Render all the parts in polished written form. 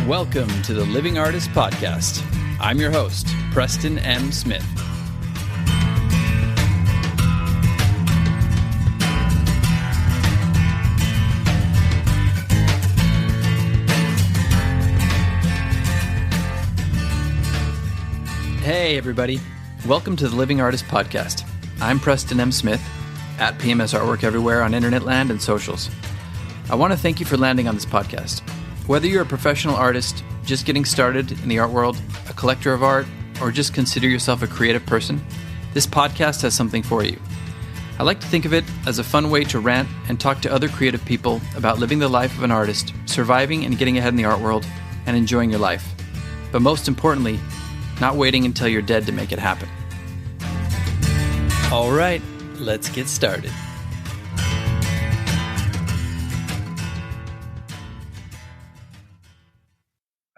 Welcome to the Living Artist Podcast. I'm your host, Preston M. Smith. Hey, everybody. Welcome to the Living Artist Podcast. I'm Preston M. Smith, at PMS Artwork everywhere on internet land and socials. I want to thank you for landing on this podcast. Whether you're a professional artist, just getting started in the art world, a collector of art, or just consider yourself a creative person, this podcast has something for you. I like to think of it as a fun way to rant and talk to other creative people about living the life of an artist, surviving and getting ahead in the art world, and enjoying your life. But most importantly, not waiting until you're dead to make it happen. All right, let's get started.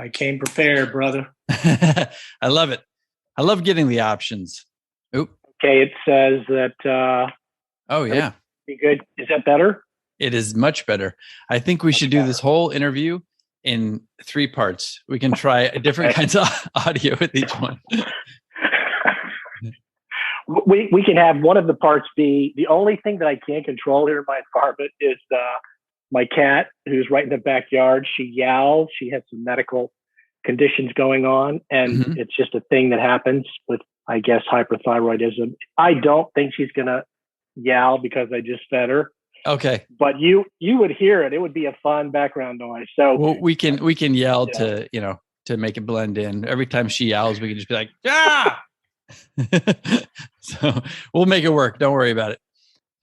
I came prepared, brother. I love it. I love getting the options. Oop. Okay, it says that. Oh, yeah. Be good. Is that better? It is much better. I think we should do this whole interview in 3 parts. We can try different kinds of audio with each one. We can have one of the parts be the only thing that I can't control here in my apartment is my cat, who's right in the backyard. She yowls. She has some medical conditions going on, and it's just a thing that happens with, I guess, hyperthyroidism. I don't think she's gonna yowl because I just fed her. Okay, but you would hear it. It would be a fun background noise. So we can yell to make it blend in. Every time she yowls, we can just be like, ah. So we'll make it work. Don't worry about it.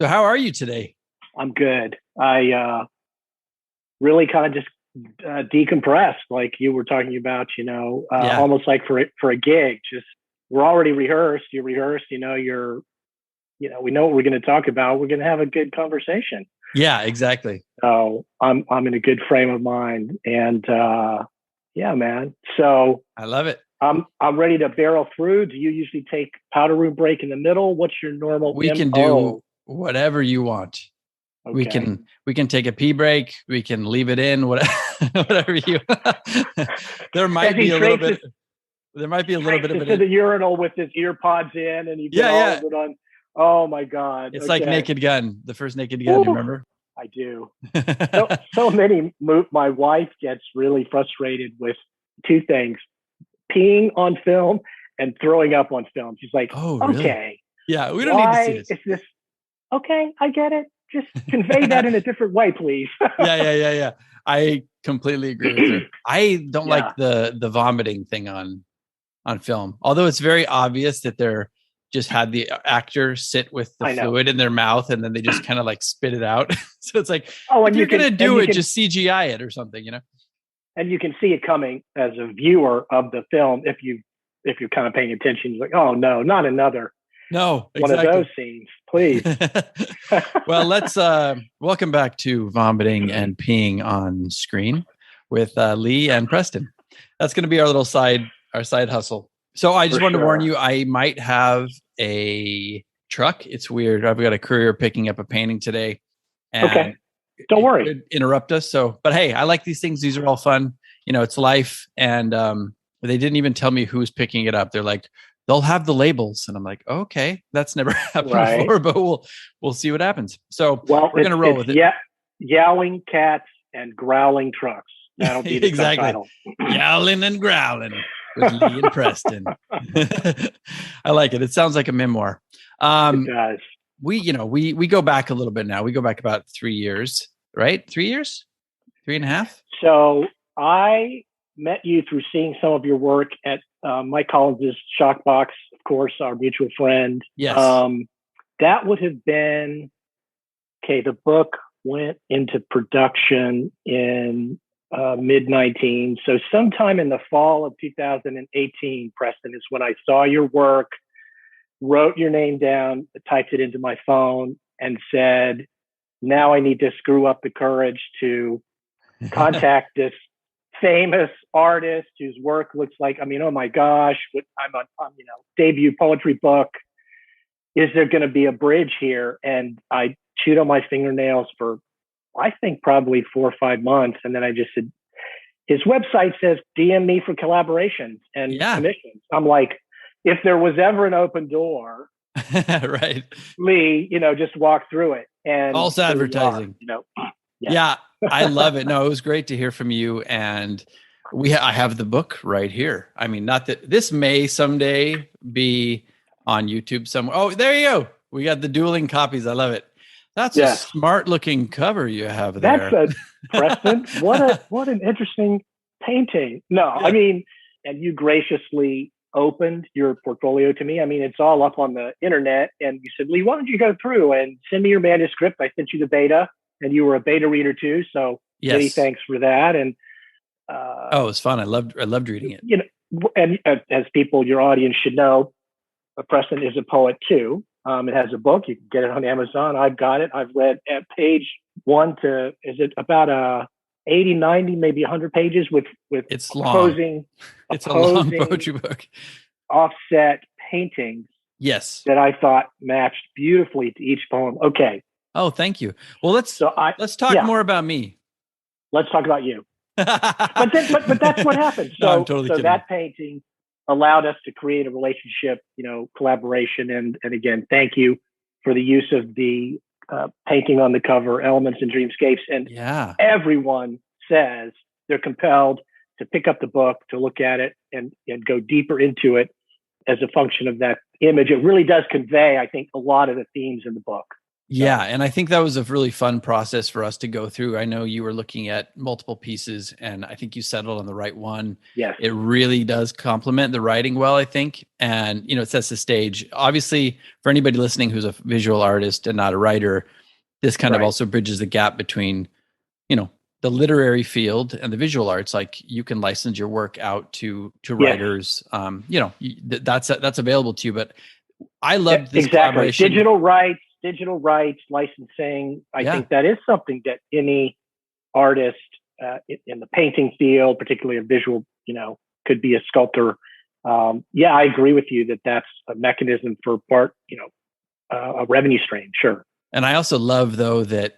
So how are you today? I'm good. I really kind of just decompressed, like you were talking about, almost like for a gig. Just we're already rehearsed. You rehearsed, we know what we're going to talk about. We're going to have a good conversation. Yeah, exactly. So I'm in a good frame of mind, and yeah, man. So I love it. I'm ready to barrel through. Do you usually take powder room break in the middle? What's your normal? We can do whatever you want. Okay. We can take a pee break. We can leave it in. Whatever you. There might be a little bit of it to the urinal with his ear pods in, and you get all of it on. Oh my God! It's like Naked Gun, the first Naked Gun. Do you remember? I do. My wife gets really frustrated with 2 things: peeing on film and throwing up on film. She's like, "Oh, really? Okay, yeah, we don't need to see this. Is this okay? I get it. Just convey that in a different way, please." Yeah. I completely agree with her. I don't like the vomiting thing on film. Although it's very obvious that they're just had the actor sit with the fluid in their mouth and then they just kind of like spit it out. So it's like, if you're going to do it, just CGI it or something, And you can see it coming as a viewer of the film if you're kind of paying attention. You're like, oh no, not another. No, exactly. One of those scenes, please. Well, let's welcome back to Vomiting and Peeing on Screen with Lee and Preston. That's going to be our side hustle. So I just wanted to warn you, I might have a truck. It's weird. I've got a courier picking up a painting today. And okay. Don't worry. It could interrupt us. But hey, I like these things. These are all fun. It's life. And they didn't even tell me who's picking it up. They're like, they'll have the labels. And I'm like, okay, that's never happened before, but we'll see what happens. So we're going to roll with it. Yowling cats and growling trucks. That'll be the subtitle. Yowling and growling with Lee and Preston. I like it. It sounds like a memoir. It does. We go back a little bit now. We go back about 3 years, right? 3 years? 3.5? So I met you through seeing some of your work at Mike Collins's Shockbox, of course, our mutual friend. Yes. That would have been, the book went into production in mid-19. So sometime in the fall of 2018, Preston, is when I saw your work, wrote your name down, typed it into my phone, and said, now I need to screw up the courage to contact this famous artist whose work looks like, oh my gosh, I'm on, debut poetry book. Is there going to be a bridge here? And I chewed on my fingernails for, I think, probably 4 or 5 months. And then I just said, his website says, DM me for collaborations and commissions. I'm like, if there was ever an open door, right, Lee, just walk through it. And false advertising. Yeah, I love it. No, it was great to hear from you. And I have the book right here. I mean, not that this may someday be on YouTube somewhere. Oh, there you go. We got the dueling copies. I love it. That's a smart looking cover you have there. That's Preston. What an interesting painting. No, I mean, and you graciously opened your portfolio to me. I mean, it's all up on the internet. And you said, Lee, why don't you go through and send me your manuscript? I sent you the beta, and you were a beta reader too. So many thanks for that. And it was fun. I loved reading it. And as people, your audience should know, Preston is a poet too. It has a book. You can get it on Amazon. I've got it. I've read at page 1 to, is it about 80, 90, maybe 100 pages with it's opposing. It's a long poetry book. Offset paintings. Yes. That I thought matched beautifully to each poem. Okay. Oh, thank you. Well, let's talk more about me. Let's talk about you. but that's what happened. So, no, I'm totally kidding. That painting allowed us to create a relationship, collaboration. And again, thank you for the use of the painting on the cover, Elements and Dreamscapes. And everyone says they're compelled to pick up the book, to look at it and go deeper into it as a function of that image. It really does convey, I think, a lot of the themes in the book. Yeah. And I think that was a really fun process for us to go through. I know you were looking at multiple pieces, and I think you settled on the right one. Yes. It really does complement the writing well, I think. And, it sets the stage. Obviously, for anybody listening who's a visual artist and not a writer, this kind of also bridges the gap between, the literary field and the visual arts. Like, you can license your work out to writers. That's available to you. But I loved this collaboration. Digital rights, licensing. I think that is something that any artist in the painting field, particularly a visual, could be a sculptor. I agree with you that that's a mechanism for a revenue stream. Sure. And I also love, though, that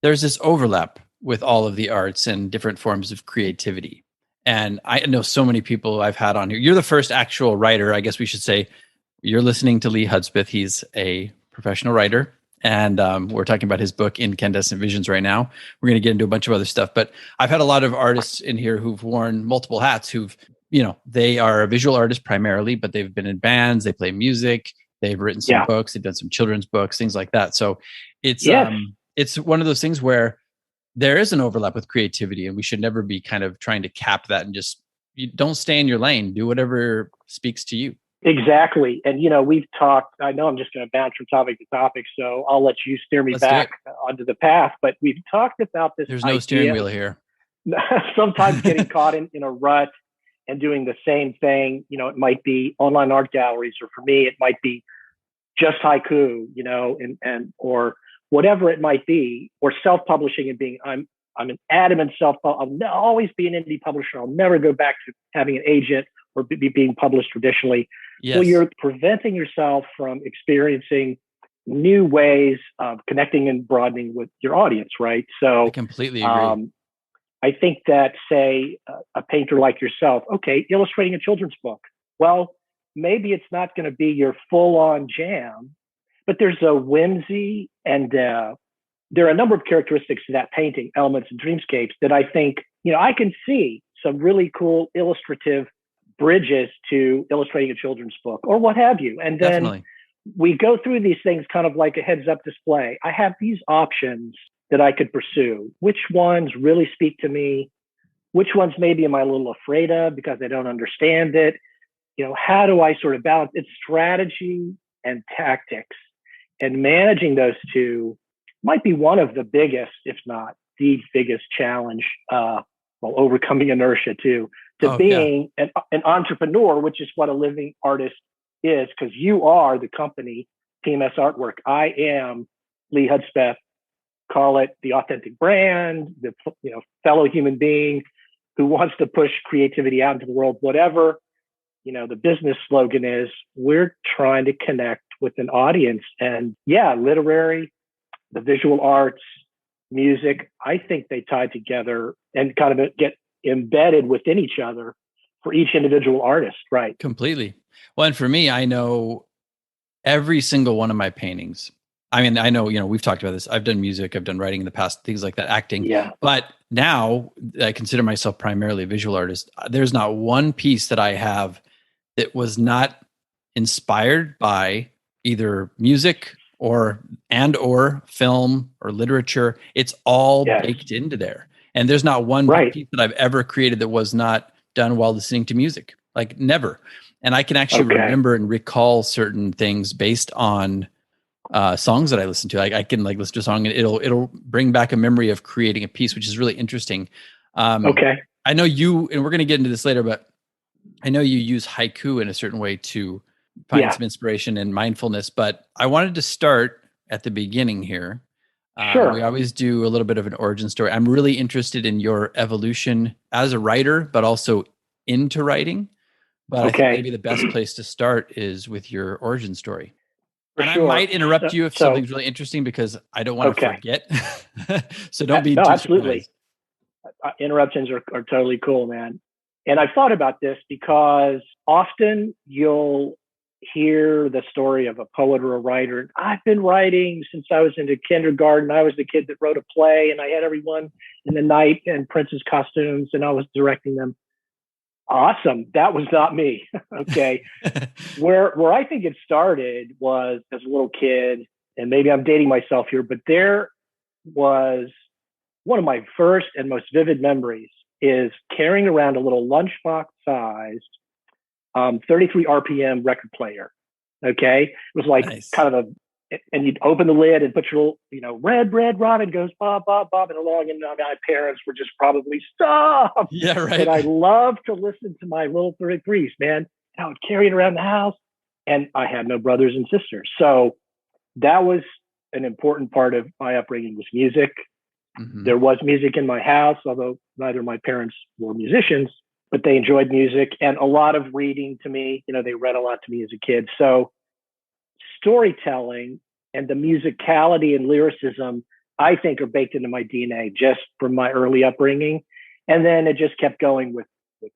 there's this overlap with all of the arts and different forms of creativity. And I know so many people I've had on here. You're the first actual writer, I guess we should say. You're listening to Lee Hudspeth. He's a professional writer. And we're talking about his book, Incandescent Visions, right now. We're going to get into a bunch of other stuff. But I've had a lot of artists in here who've worn multiple hats, they are a visual artist primarily, but they've been in bands, they play music, they've written some books, they've done some children's books, things like that. So it's one of those things where there is an overlap with creativity, and we should never be kind of trying to cap that and just don't stay in your lane. Do whatever speaks to you. Exactly. And, we've talked, I know I'm just going to bounce from topic to topic, so I'll let you steer me back onto the path, but we've talked about this. There's no steering wheel here. Sometimes getting caught in a rut and doing the same thing. It might be online art galleries, or for me, it might be just haiku, and or whatever it might be, or self-publishing and being, I'm an adamant I'll always be an indie publisher. I'll never go back to having an agent or be being published traditionally. Yes. Well, you're preventing yourself from experiencing new ways of connecting and broadening with your audience, right? So I completely agree. I think that, say, a painter like yourself, illustrating a children's book. Well, maybe it's not going to be your full-on jam, but there's a whimsy and there are a number of characteristics to that painting, Elements and Dreamscapes, that I think, I can see some really cool illustrative bridges to illustrating a children's book or what have you. And then we go through these things kind of like a heads up display. I have these options that I could pursue. Which ones really speak to me? Which ones maybe am I a little afraid of because I don't understand it? How do I sort of balance? It's strategy and tactics, and managing those two might be one of the biggest, if not the biggest challenge, while overcoming inertia too, to being an entrepreneur, which is what a living artist is, because you are the company, PMS Artwork. I am Lee Hudspeth. Call it the authentic brand, the fellow human being who wants to push creativity out into the world, whatever. The business slogan is, we're trying to connect with an audience. And literary, the visual arts, music, I think they tie together and kind of get embedded within each other for each individual artist, right? Completely. Well, and for me, I know every single one of my paintings. I mean, I know, we've talked about this. I've done music, I've done writing in the past, things like that, acting. Yeah. But now I consider myself primarily a visual artist. There's not one piece that I have that was not inspired by either music or film or literature. It's all baked into there. And there's not one piece that I've ever created that was not done while listening to music. Like never. And I can actually remember and recall certain things based on songs that I listen to. I can listen to a song and it'll bring back a memory of creating a piece, which is really interesting. I know you, and we're going to get into this later, but I know you use haiku in a certain way to find some inspiration and mindfulness, but I wanted to start at the beginning here. Sure. We always do a little bit of an origin story. I'm really interested in your evolution as a writer, but also into writing. But I think maybe the best place to start is with your origin story. I might interrupt you if something's really interesting because I don't want to forget. So don't be too absolutely. surprised. Interruptions are totally cool, man. And I've thought about this because often you'll hear the story of a poet or a writer. I've been writing since I was into kindergarten. I was the kid that wrote a play and I had everyone in the night in princess costumes and I was directing them. Awesome. That was not me. Okay. Where I think it started was as a little kid, and maybe I'm dating myself here, but there was one of my first and most vivid memories is carrying around a little lunchbox sized 33 RPM record player. Okay. It was like kind of and you'd open the lid and put your little, Red Robin goes bob, bobbing along. And my parents were just probably, stop. Yeah, right. And I loved to listen to my little 33s, man. And I would carry it around the house. And I had no brothers and sisters. So that was an important part of my upbringing was music. Mm-hmm. There was music in my house, although neither of my parents were musicians, but they enjoyed music and a lot of reading to me. They read a lot to me as a kid. So storytelling and the musicality and lyricism, I think, are baked into my DNA just from my early upbringing. And then it just kept going with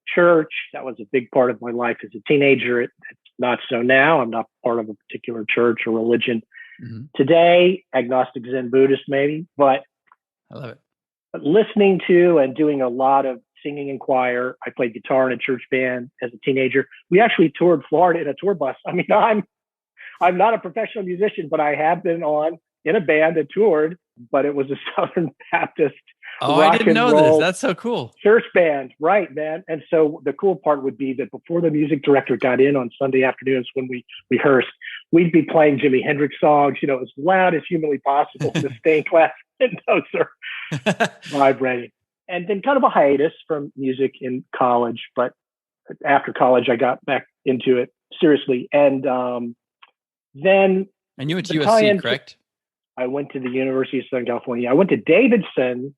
church. That was a big part of my life as a teenager. It's not so now. I'm not part of a particular church or religion today, agnostic Zen Buddhist maybe, but I love it. But listening to and doing a lot of singing in choir. I played guitar in a church band as a teenager. We actually toured Florida in a tour bus. I mean, I'm not a professional musician, but I have been in a band that toured, but it was a Southern Baptist rock I didn't know this. That's so cool. Church band, right, man. And so the cool part would be that before the music director got in on Sunday afternoons when we rehearsed, we'd be playing Jimi Hendrix songs, as loud as humanly possible. The stained glass windows are vibrating. And then kind of a hiatus from music in college, but after college, I got back into it seriously. And then... And you went to USC, correct? I went to the University of Southern California. I went to Davidson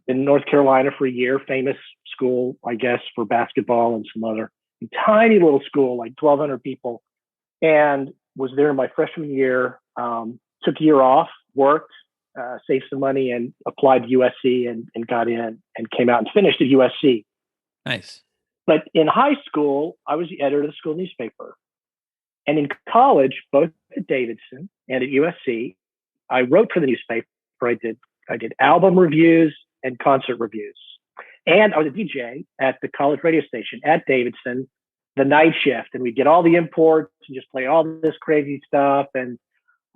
in North Carolina for a year, famous school, I guess, for basketball and some other tiny little school, like 1,200 people, and was there my freshman year, took a year off, worked, saved some money and applied to USC and got in and came out and finished at USC. Nice. But in high school, I was the editor of the school newspaper. And in college, both at Davidson and at USC, I wrote for the newspaper. I did album reviews and concert reviews. And I was a DJ at the college radio station at Davidson, the night shift. And we'd get all the imports and just play all this crazy stuff. And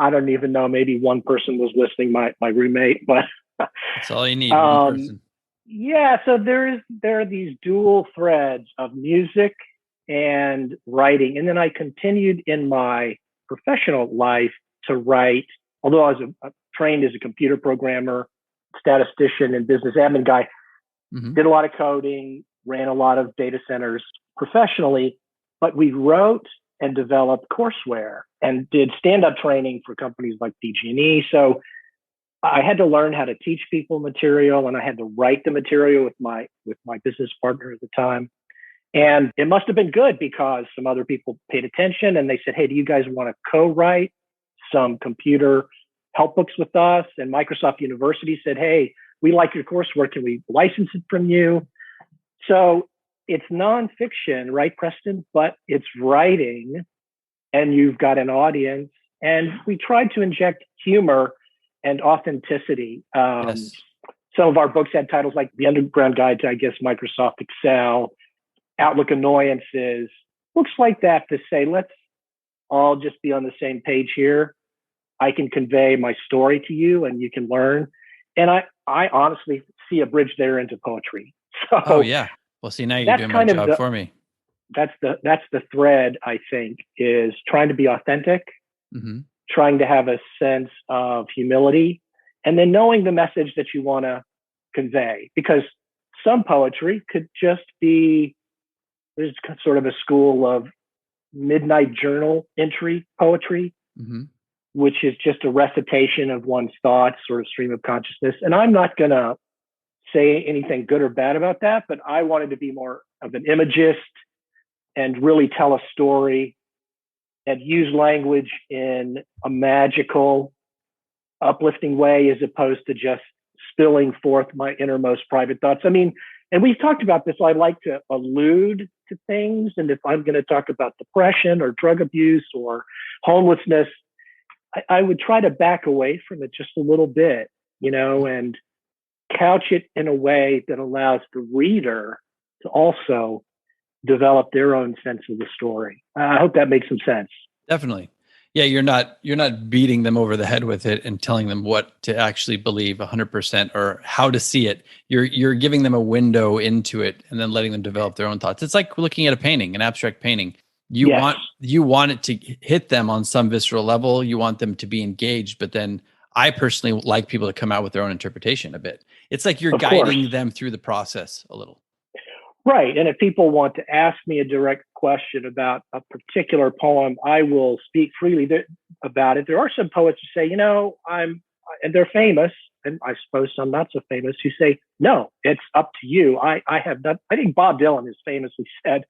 I don't even know, maybe one person was listening, my roommate, but that's all you need. One person. Yeah. So there are these dual threads of music and writing. And then I continued in my professional life to write, although I was trained as a computer programmer, statistician, and business admin guy, did a lot of coding, ran a lot of data centers professionally, but we wrote and developed courseware and did stand-up training for companies like DG&E. So I had to learn how to teach people material, and I had to write the material with my business partner at the time. And it must have been good because some other people paid attention and they said, hey, do you guys want to co-write some computer help books with us? And Microsoft University said, hey, we like your coursework. Can we license it from you? So it's nonfiction, right, Preston? But it's writing, and you've got an audience. And we tried to inject humor and authenticity. Yes. Some of our books had titles like The Underground Guide to, I guess, Microsoft Excel, Outlook Annoyances, books like that to say, let's all just be on the same page here. I can convey my story to you and you can learn. And I honestly see a bridge there into poetry. So Oh yeah. Well, see, now you're doing my job for me. That's the thread, I think, is trying to be authentic, Mm-hmm. trying to have a sense of humility, and then knowing the message that you want to convey. Because some poetry could just be, there's sort of a school of midnight journal entry poetry, Mm-hmm. which is just a recitation of one's thoughts, sort of stream of consciousness. And I'm not going to say anything good or bad about that, but I wanted to be more of an imagist and really tell a story and use language in a magical, uplifting way, as opposed to just spilling forth my innermost private thoughts. I mean, and we've talked about this. I like to allude to things. And if I'm going to talk about depression or drug abuse or homelessness, I would try to back away from it just a little bit, and couch it in a way that allows the reader to also develop their own sense of the story. I hope that makes some sense. Definitely. Yeah, you're not beating them over the head with it and telling them what to actually believe 100% or how to see it. You're giving them a window into it and then letting them develop their own thoughts. It's like looking at a painting, an abstract painting. You want it to hit them on some visceral level. You want them to be engaged, but then I personally like people to come out with their own interpretation a bit. It's like you're guiding them through the process a little. Right. And if people want to ask me a direct question about a particular poem, I will speak freely about it. There are some poets who say, and they're famous, and I suppose some not so famous, who say, no, it's up to you. I think Bob Dylan has famously said,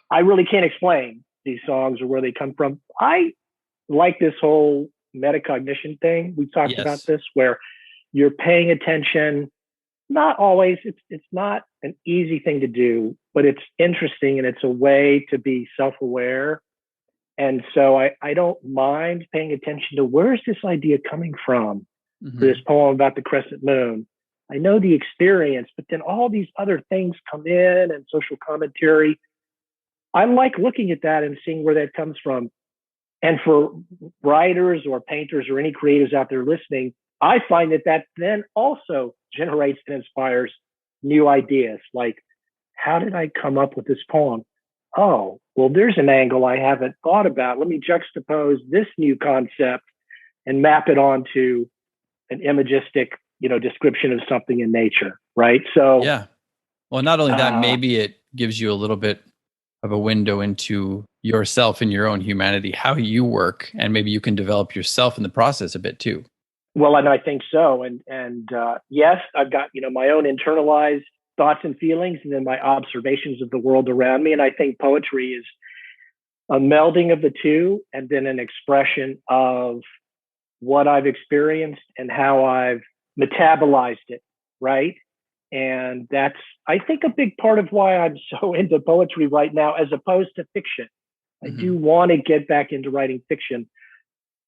I really can't explain these songs or where they come from. I like this whole metacognition thing. We talked about this, where you're paying attention. Not always. It's not an easy thing to do, but it's interesting, and it's a way to be self-aware. And so I don't mind paying attention to, where's this idea coming from, for this poem about the crescent moon. I know the experience, but then all these other things come in, and social commentary. I like looking at that and seeing where that comes from. And for writers or painters or any creatives out there listening, I find that then also generates and inspires new ideas. Like, how did I come up with this poem? Oh, well, there's an angle I haven't thought about. Let me juxtapose this new concept and map it onto an imagistic, description of something in nature. Right. So, yeah. Well, not only that, maybe it gives you a little bit of a window into yourself and your own humanity, how you work, and maybe you can develop yourself in the process a bit too. Well, and I think so. And yes, I've got, my own internalized thoughts and feelings, and then my observations of the world around me. And I think poetry is a melding of the two, and then an expression of what I've experienced and how I've metabolized it. Right. And that's, I think, a big part of why I'm so into poetry right now, as opposed to fiction. I do want to get back into writing fiction,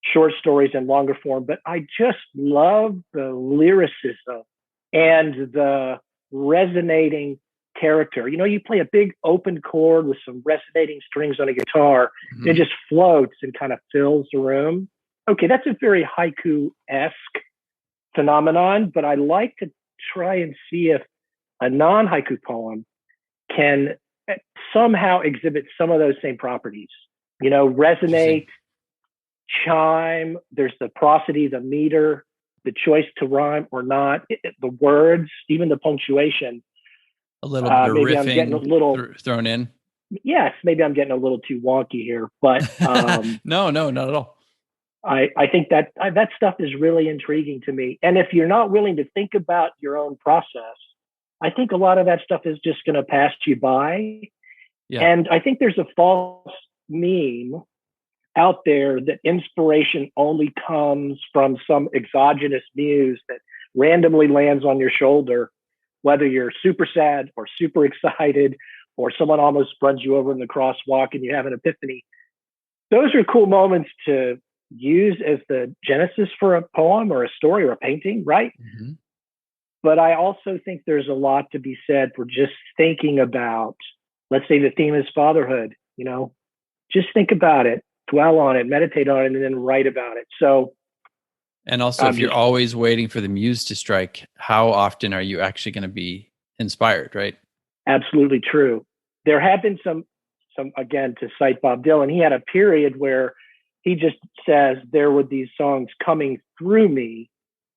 short stories and longer form, but I just love the lyricism and the resonating character. You play a big open chord with some resonating strings on a guitar, it just floats and kind of fills the room. Okay, that's a very haiku-esque phenomenon, but I like to try and see if a non-haiku poem can somehow exhibit some of those same properties. Resonate, chime, there's the prosody, the meter, the choice to rhyme or not, the words, even the punctuation. A little bit of maybe riffing I'm getting a little thrown in. Yes, maybe I'm getting a little too wonky here, but no, not at all. I think that stuff is really intriguing to me. And if you're not willing to think about your own process, I think a lot of that stuff is just going to pass you by. Yeah. And I think there's a false meme out there that inspiration only comes from some exogenous muse that randomly lands on your shoulder. whether you're super sad or super excited, or someone almost runs you over in the crosswalk and you have an epiphany. Those are cool moments to use as the genesis for a poem or a story or a painting, right? Mm-hmm. But I also think there's a lot to be said for just thinking about, let's say the theme is fatherhood, just think about it, dwell on it, meditate on it, and then write about it. So, and also, if you're always waiting for the muse to strike, how often are you actually going to be inspired, right? Absolutely true. There have been some, again, to cite Bob Dylan, he had a period where he just says there were these songs coming through me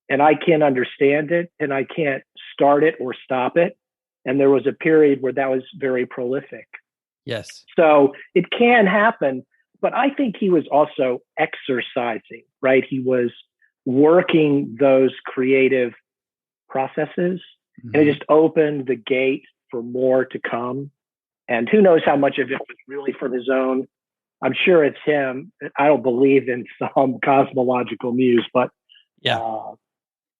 and I can't understand it and I can't start it or stop it. And there was a period where that was very prolific. Yes. So it can happen, but I think he was also exercising, right? He was working those creative processes, and it just opened the gate for more to come. And who knows how much of it was really from his own. I'm sure it's him. I don't believe in some cosmological muse, but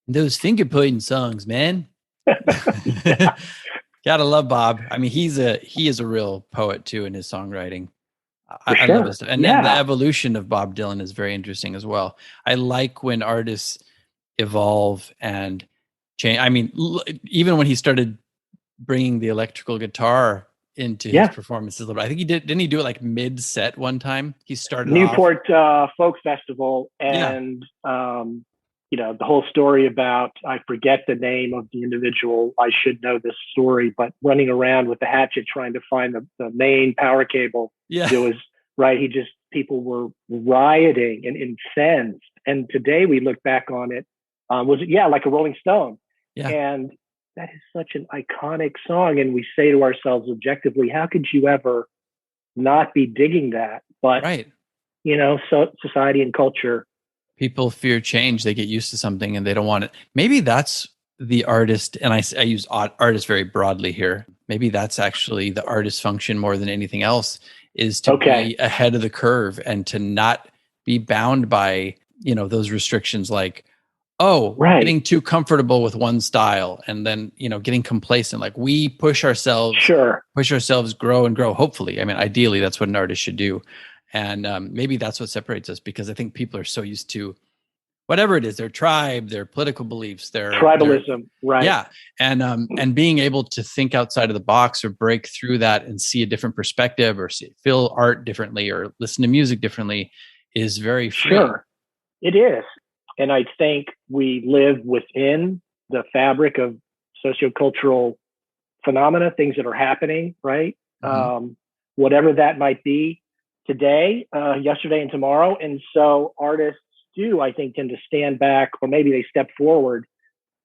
those finger pointing songs, man. Gotta love Bob. I mean, he is a real poet too in his songwriting. I love his stuff. And then the evolution of Bob Dylan is very interesting as well. I like when artists evolve and change. I mean, even when he started bringing the electrical guitar into his performances a little bit. I think didn't he do it like mid-set one time? He started Newport Folk Festival, and the whole story about, I forget the name of the individual, I should know this story, but running around with the hatchet trying to find the main power cable. Yeah. It was, right, people were rioting and incensed. And today we look back on it, like a Rolling Stone. Yeah. And that is such an iconic song. And we say to ourselves objectively, how could you ever not be digging that? But, so society and culture. People fear change. They get used to something and they don't want it. Maybe that's the artist. And I use artist very broadly here. Maybe that's actually the artist function more than anything else, is to be ahead of the curve and to not be bound by, those restrictions like, getting too comfortable with one style and then, getting complacent. Like we push ourselves grow and grow. Hopefully. I mean, ideally that's what an artist should do. And maybe that's what separates us, because I think people are so used to whatever it is, their tribe, their political beliefs, their tribalism. Right. Yeah. And being able to think outside of the box or break through that and see a different perspective or feel art differently or listen to music differently is very free. Sure. It is. And I think we live within the fabric of sociocultural phenomena, things that are happening, right? Mm-hmm. Whatever that might be today, yesterday, and tomorrow. And so artists do, I think, tend to stand back, or maybe they step forward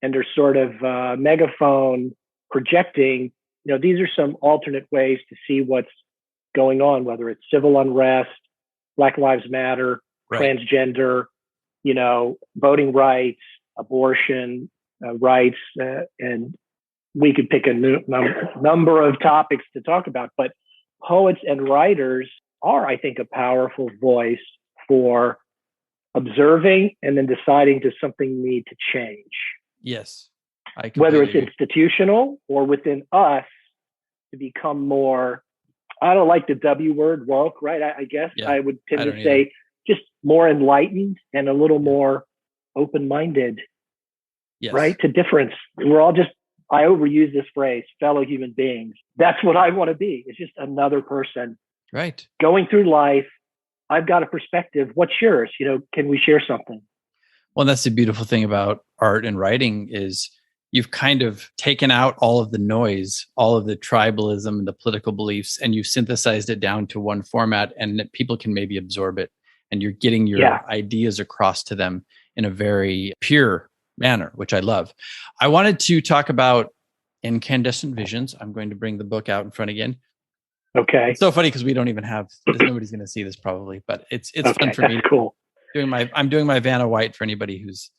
and they're sort of megaphone projecting. These are some alternate ways to see what's going on, whether it's civil unrest, Black Lives Matter, transgender, voting rights, abortion rights, and we could pick a number of topics to talk about. But poets and writers are, I think, a powerful voice for observing and then deciding to something need to change. Yes. Whether it's institutional or within us to become more, I don't like the W word, woke, right? I guess I would tend to say just more enlightened and a little more open-minded, right? To difference. We're all just, I overuse this phrase, fellow human beings. That's what I want to be. It's just another person. Right. Going through life. I've got a perspective. What's yours? Can we share something? Well, that's the beautiful thing about art and writing is you've kind of taken out all of the noise, all of the tribalism and the political beliefs, and you've synthesized it down to one format, and that people can maybe absorb it. And you're getting your ideas across to them in a very pure manner, which I love. I wanted to talk about Incandescent Visions. I'm going to bring the book out in front again. Okay. It's so funny because we don't even have, nobody's going to see this probably, but it's fun for me. That's cool. I'm doing my Vanna White for anybody who's.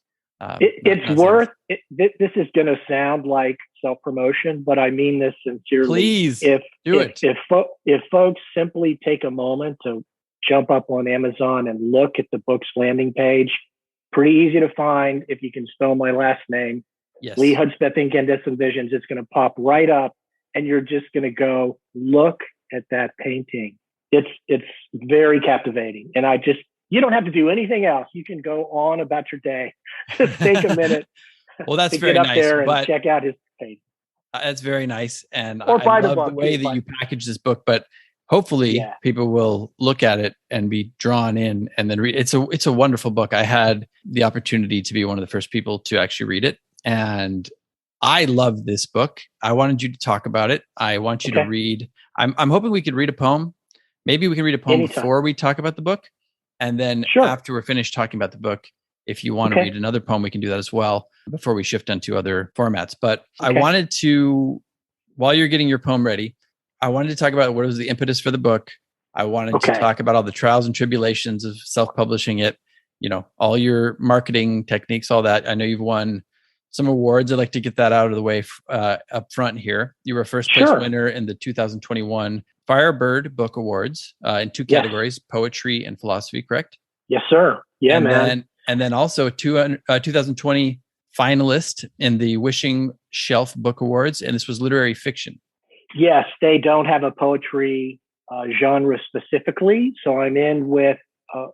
It's worth it. This is going to sound like self-promotion, but I mean this sincerely. Please do it. If folks simply take a moment to jump up on Amazon and look at the book's landing page, pretty easy to find if you can spell my last name. Yes. Lee Hudspeth, Incandescent Visions. It's going to pop right up, and you're just going to go look at that painting. It's very captivating, and you don't have to do anything else. You can go on about your day. Just take a minute. Well, that's to very get up nice, there and but check out his painting. that's very nice, and Or I buy the love the book way too, that you package this book. But hopefully, Yeah. people will look at it and be drawn in, and then read. It's a wonderful book. I had the opportunity to be one of the first people to actually read it, and I love this book. I wanted you to talk about it. I want you to read. I'm hoping we could read a poem. Maybe we can read a poem Anytime. before we talk about the book, and then after we're finished talking about the book, if you want to read another poem, we can do that as well before we shift onto other formats. But I wanted to, while you're getting your poem ready, I wanted to talk about what was the impetus for the book. I wanted to talk about all the trials and tribulations of self-publishing it, all your marketing techniques, all that. I know you've won some awards. I'd like to get that out of the way up front here. You were first place winner in the 2021 Firebird Book Awards in 2 categories, poetry and philosophy, correct? Yes, sir. Yeah, man. And then also 2020 finalist in the Wishing Shelf Book Awards, and this was literary fiction. Yes, they don't have a poetry genre specifically, so I'm in with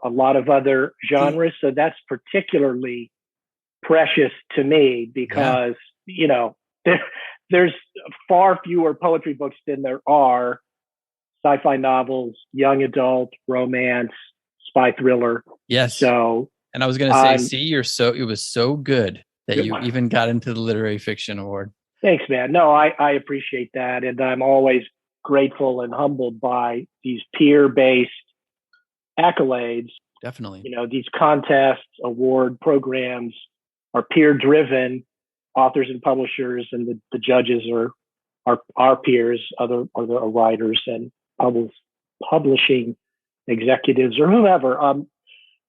a lot of other genres. So that's particularly precious to me because there's far fewer poetry books than there are sci-fi novels, young adult, romance, spy thriller. Yes. So, and I was going to say, it was so good that you even got into the literary fiction award. Thanks, man. No, I appreciate that. And I'm always grateful and humbled by these peer-based accolades. Definitely. These contests, award programs are peer-driven. Authors and publishers and the judges are our peers, other writers and publishing executives or whoever.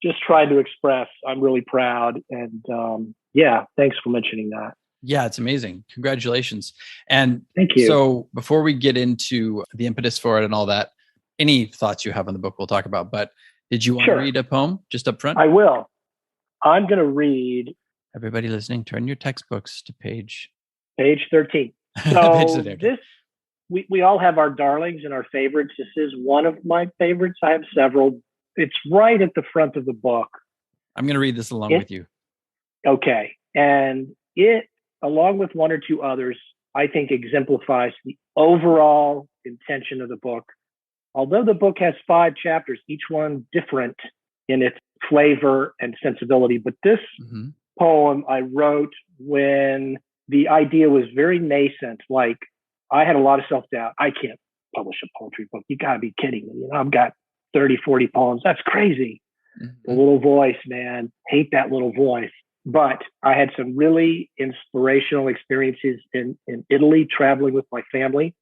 Just trying to express I'm really proud. And thanks for mentioning that. Yeah, it's amazing. Congratulations. And thank you. So before we get into the impetus for it and all that, any thoughts you have on the book we'll talk about, but did you want to read a poem just up front? I will. I'm going to read. Everybody listening, turn your textbooks to page 13. So this, we all have our darlings and our favorites. This is one of my favorites. I have several. It's right at the front of the book. I'm going to read this along with you. Okay. And it, along with one or two others, I think exemplifies the overall intention of the book. Although the book has 5 chapters, each one different in its flavor and sensibility. But this poem I wrote when the idea was very nascent. Like, I had a lot of self-doubt. I can't publish a poetry book. You gotta be kidding me. I've got 30, 40 poems. That's crazy. The little voice, man. Hate that little voice. But I had some really inspirational experiences in Italy, traveling with my family.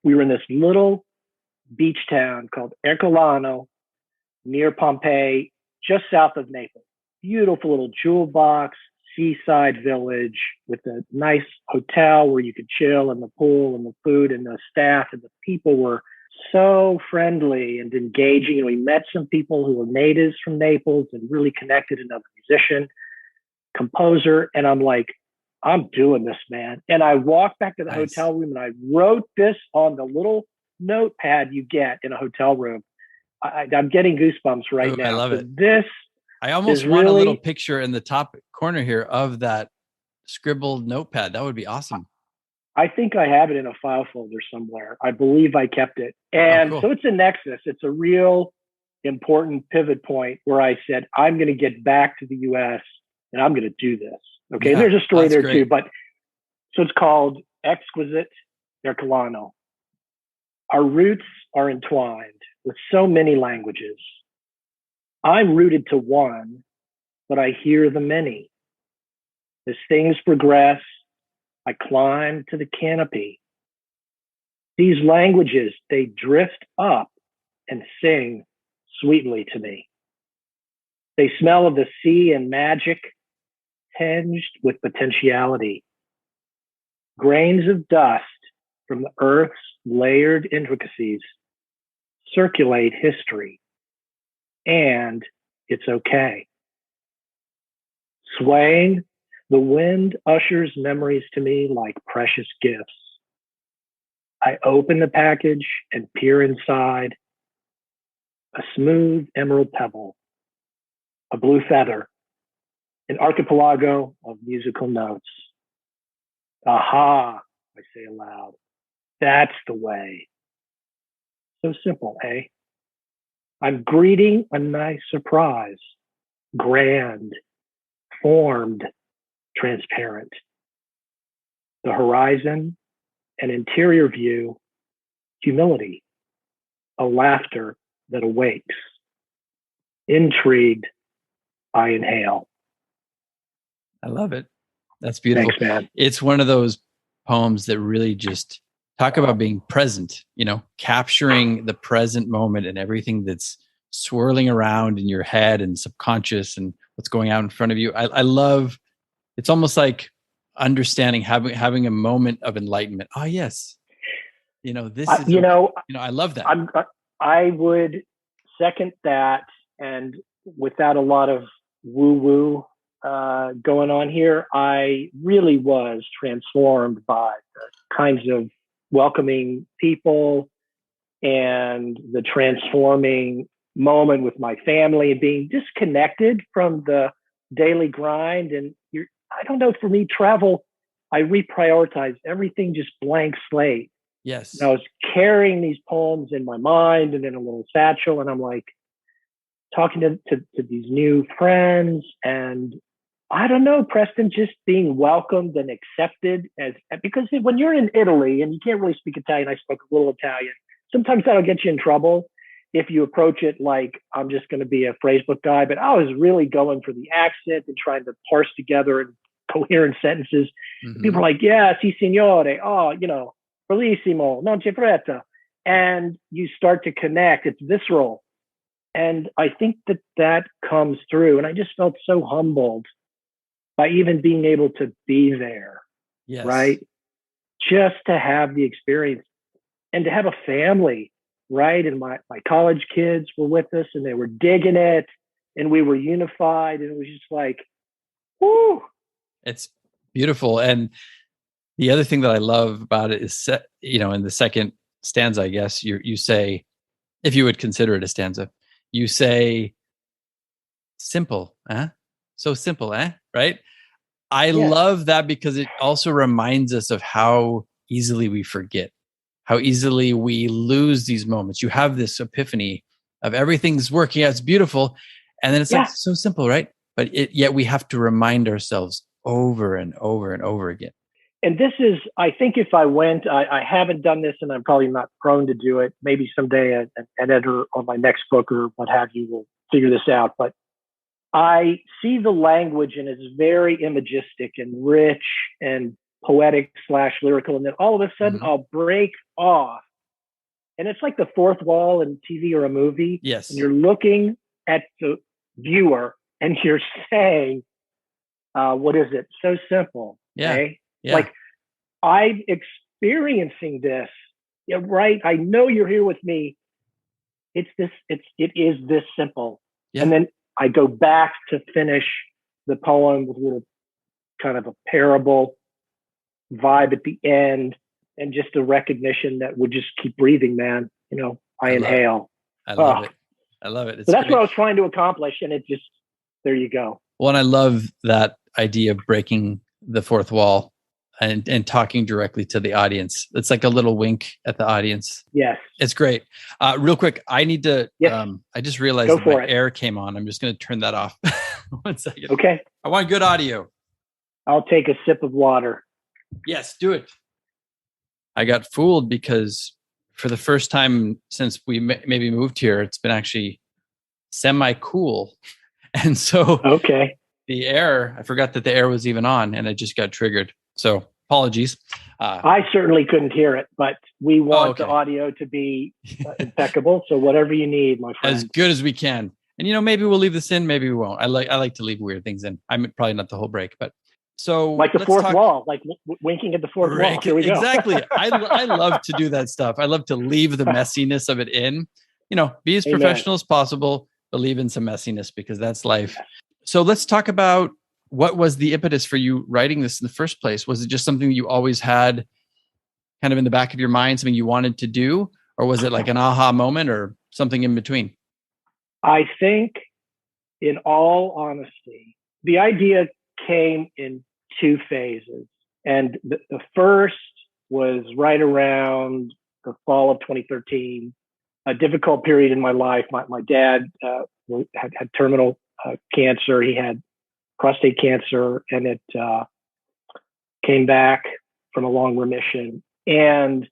We were in this little beach town called Ercolano near Pompeii, just south of Naples. Beautiful little jewel box, seaside village with a nice hotel where you could chill, and the pool and the food and the staff and the people were so friendly and engaging. And we met some people who were natives from Naples and really connected, another musician, composer. And I'm like, I'm doing this, man. And I walked back to the hotel room and I wrote this on the little notepad you get in a hotel room. I'm getting goosebumps right now. I love it. I almost want a little picture in the top corner here of that scribbled notepad. That would be awesome. I think I have it in a file folder somewhere. I believe I kept it. And so it's a nexus. It's a real important pivot point where I said, I'm going to get back to the US and I'm going to do this. Okay. And there's a story there too, but so it's called Exquisite Ercolano. Our roots are entwined with so many languages. I'm rooted to one, but I hear the many. As things progress, I climb to the canopy. These languages, they drift up and sing sweetly to me. They smell of the sea and magic, tinged with potentiality. Grains of dust from the earth's layered intricacies circulate history, and it's okay. Swaying The wind ushers memories to me like precious gifts. I open the package and peer inside. A smooth emerald pebble, a blue feather, an archipelago of musical notes. Aha, I say aloud. That's the way. So simple, eh? I'm greeting a nice surprise. Grand, formed, transparent. The horizon, an interior view, humility, a laughter that awakes. Intrigued, I inhale. I love it. That's beautiful. Thanks, man. It's one of those poems that really just talk about being present, capturing the present moment and everything that's swirling around in your head and subconscious and what's going out in front of you. I love, it's almost like understanding, having a moment of enlightenment. Oh, yes. This is, I love that. I would second that. And without a lot of woo-woo going on here, I really was transformed by the kinds of welcoming people and the transforming moment with my family, being disconnected from the daily grind. And I don't know, for me, travel, I reprioritized everything, just blank slate. Yes. And I was carrying these poems in my mind and in a little satchel, and I'm like talking to these new friends, and I don't know, Preston, just being welcomed and accepted because when you're in Italy and you can't really speak Italian, I spoke a little Italian. Sometimes that'll get you in trouble if you approach it like I'm just going to be a phrasebook guy. But I was really going for the accent and trying to parse together in coherent sentences. Mm-hmm. People are like, yeah, si signore. Oh, bellissimo, non c'è fretta. And you start to connect. It's visceral. And I think that comes through. And I just felt so humbled by even being able to be there, yes. Right? Just to have the experience and to have a family, right? And my college kids were with us and they were digging it and we were unified. And it was just like, whoo. It's beautiful. And the other thing that I love about it is, in the second stanza, I guess, you say, if you would consider it a stanza, you say, simple, so simple, right? I love that because it also reminds us of how easily we forget, how easily we lose these moments. You have this epiphany of everything's working out, it's beautiful. And then it's like so simple, right? But yet we have to remind ourselves over and over and over again. And this is, I think if I went, I haven't done this and I'm probably not prone to do it. Maybe someday an editor on my next book or what have you will figure this out. But I see the language and it's very imagistic and rich and poetic / lyrical. And then all of a sudden I'll break off. And it's like the fourth wall in TV or a movie. Yes. And you're looking at the viewer and you're saying, what is it? So simple. Yeah. Okay? Yeah. Like I'm experiencing this. Yeah, right. I know you're here with me. It is this simple. Yeah. And then I go back to finish the poem with a little kind of a parable vibe at the end and just a recognition that we'll just keep breathing, man. I inhale. I love it. I love it. So that's what I was trying to accomplish. And it just, there you go. Well, and I love that idea of breaking the fourth wall and talking directly to the audience. It's like a little wink at the audience. Yes. It's great. Real quick, I need to, I just realized that my air came on. I'm just going to turn that off. 1 second. Okay. I want good audio. I'll take a sip of water. Yes, do it. I got fooled because for the first time since we maybe moved here, it's been actually semi-cool. And so the air, I forgot that the air was even on and I just got triggered. So apologies. I certainly couldn't hear it, but we want the audio to be impeccable. So whatever you need, my friend. As good as we can. And maybe we'll leave this in, maybe we won't. I like to leave weird things in. I'm probably not the whole break, but so like the fourth wall, like winking at the fourth wall. Here we go. Exactly. I love to do that stuff. I love to leave the messiness of it in. Be as professional as possible. Believe in some messiness because that's life. So let's talk about what was the impetus for you writing this in the first place? Was it just something that you always had kind of in the back of your mind, something you wanted to do? Or was it like an aha moment or something in between? I think, in all honesty, the idea came in two phases. And the first was right around the fall of 2013, a difficult period in my life. My dad had terminal cancer. He had prostate cancer, and it came back from a long remission. And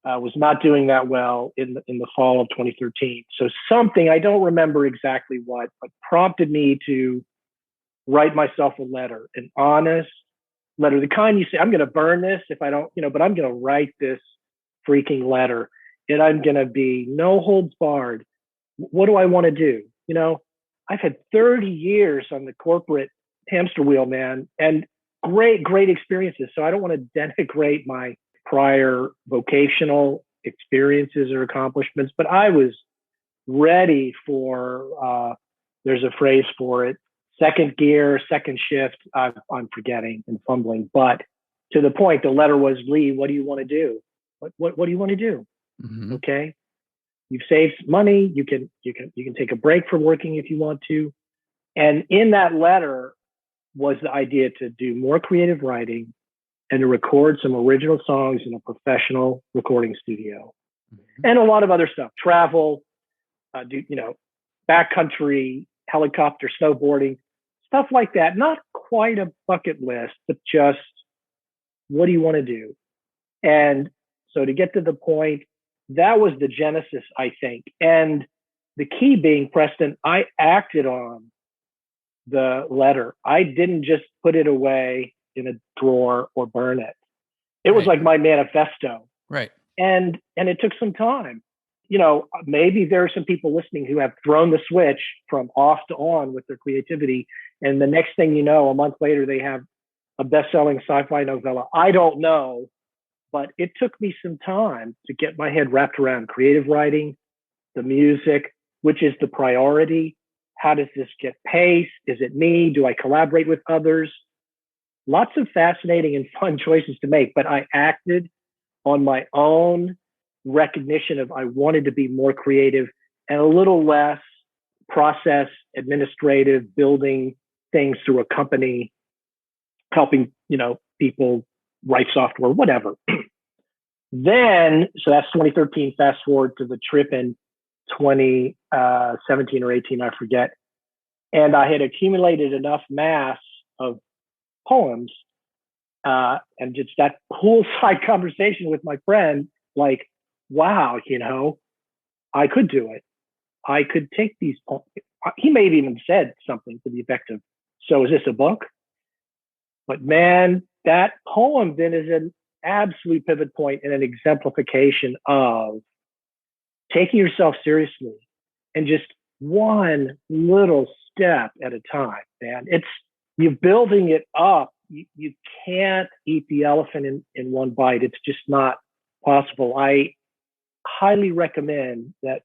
was not doing that well in the fall of 2013. So something, I don't remember exactly what, but prompted me to write myself a letter, an honest letter, the kind you say, I'm going to burn this if I don't, but I'm going to write this freaking letter, and I'm going to be no holds barred. What do I want to do? I've had 30 years on the corporate hamster wheel, man, and great experiences. So I don't want to denigrate my prior vocational experiences or accomplishments, but I was ready for, there's a phrase for it, second gear, second shift. I'm forgetting and fumbling, but to the point, the letter was, Lee, what do you want to do? What do you want to do? Mm-hmm. Okay. You've saved money. You can take a break from working if you want to. And in that letter was the idea to do more creative writing and to record some original songs in a professional recording studio, mm-hmm. and a lot of other stuff, travel, backcountry, helicopter, snowboarding, stuff like that. Not quite a bucket list, but just what do you want to do? And so to get to the point, that was the genesis, I think. And the key being, Preston, I acted on the letter. I didn't just put it away in a drawer or burn it. It was like my manifesto. Right. And it took some time. Maybe there are some people listening who have thrown the switch from off to on with their creativity. And the next thing you know, a month later, they have a best-selling sci-fi novella. I don't know, but it took me some time to get my head wrapped around creative writing, the music, which is the priority. How does this get paced? Is it me? Do I collaborate with others? Lots of fascinating and fun choices to make, but I acted on my own recognition of I wanted to be more creative and a little less process, administrative, building things through a company, helping, people write software, whatever. Then, so that's 2013, fast forward to the trip in 2017 or 18, I forget. And I had accumulated enough mass of poems and just that poolside conversation with my friend, like, wow, I could do it. I could take these poems. He may have even said something to the effect of, so is this a book? But man, that poem then is an absolute pivot point and an exemplification of taking yourself seriously and just one little step at a time, man. You're building it up. You can't eat the elephant in one bite. It's just not possible. I highly recommend that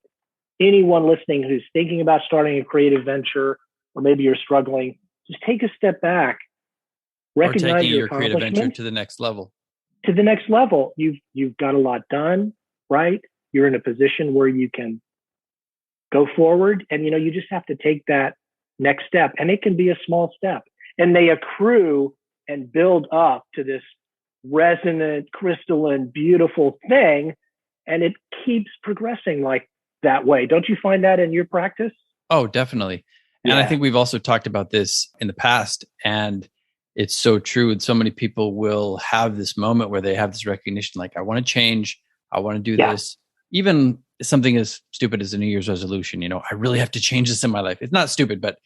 anyone listening who's thinking about starting a creative venture, or maybe you're struggling, just take a step back. Recognize or taking your your creative venture to the next level. To the next level. You've got a lot done, right? You're in a position where you can go forward, and you just have to take that next step. And it can be a small step, and they accrue and build up to this resonant, crystalline, beautiful thing. And it keeps progressing like that way. Don't you find that in your practice? Oh, definitely. And I think we've also talked about this in the past, and it's so true. And so many people will have this moment where they have this recognition, like, I want to change. I want to do this. Even something as stupid as a New Year's resolution, I really have to change this in my life. It's not stupid, but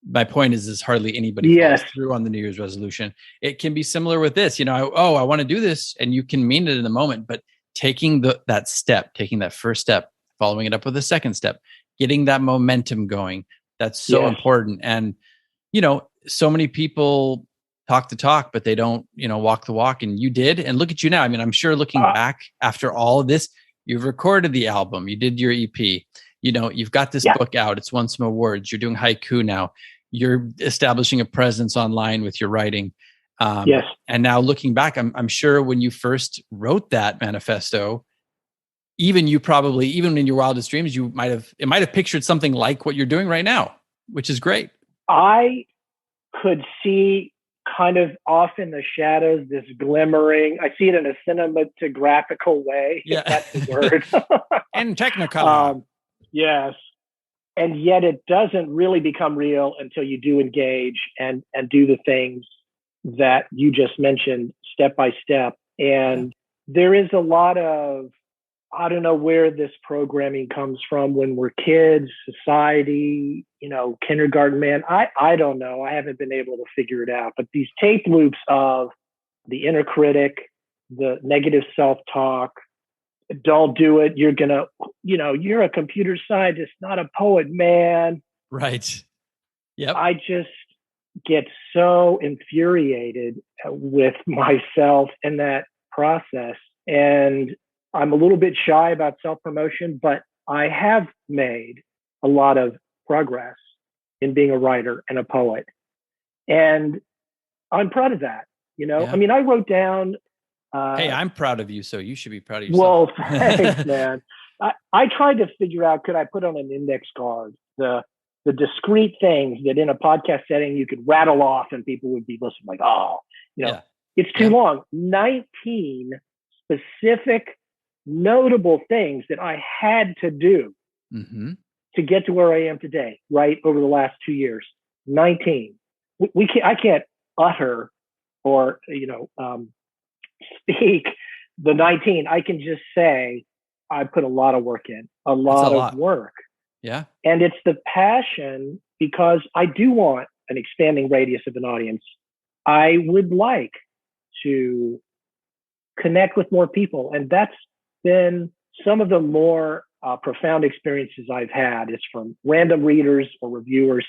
my point is hardly anybody follows through on the New Year's resolution. It can be similar with this, I want to do this, and you can mean it in the moment, but taking that step, taking that first step, following it up with a second step, getting that momentum going, that's so important. And, so many people talk the talk, but they don't, walk the walk. And you did. And look at you now. I mean, I'm sure looking back after all of this, you've recorded the album, you did your EP, you've got this book out, it's won some awards, you're doing haiku now. you're establishing a presence online with your writing. Yes. And now looking back, I'm sure when you first wrote that manifesto, even in your wildest dreams, it might have pictured something like what you're doing right now, which is great. I could see kind of off in the shadows this glimmering. I see it in a cinematographical way, Yeah. if that's the word. And Technicolor. Yes. And yet it doesn't really become real until you do engage and do the things that you just mentioned step by step. And there is a lot of, I don't know where this programming comes from when we're kids, society, kindergarten, man. I don't know. I haven't been able to figure it out. But these tape loops of the inner critic, the negative self-talk, don't do it. You're going to, you're a computer scientist, not a poet, man. Right. Yep. I just get so infuriated with myself in that process. And I'm a little bit shy about self-promotion, but I have made a lot of progress in being a writer and a poet. And I'm proud of that. Yeah. I mean, I wrote down. Hey, I'm proud of you, so you should be proud of yourself. Well, thanks, man. I tried to figure out, could I put on an index card the discrete things that in a podcast setting you could rattle off and people would be listening like, it's too long. 19 specific, notable things that I had to do to get to where I am today, right? Over the last 2 years, 19. I can't utter or, speak the 19. I can just say I put a lot of work in, a lot of work. Yeah. And it's the passion because I do want an expanding radius of an audience. I would like to connect with more people. And that's been some of the more profound experiences I've had. It's from random readers or reviewers.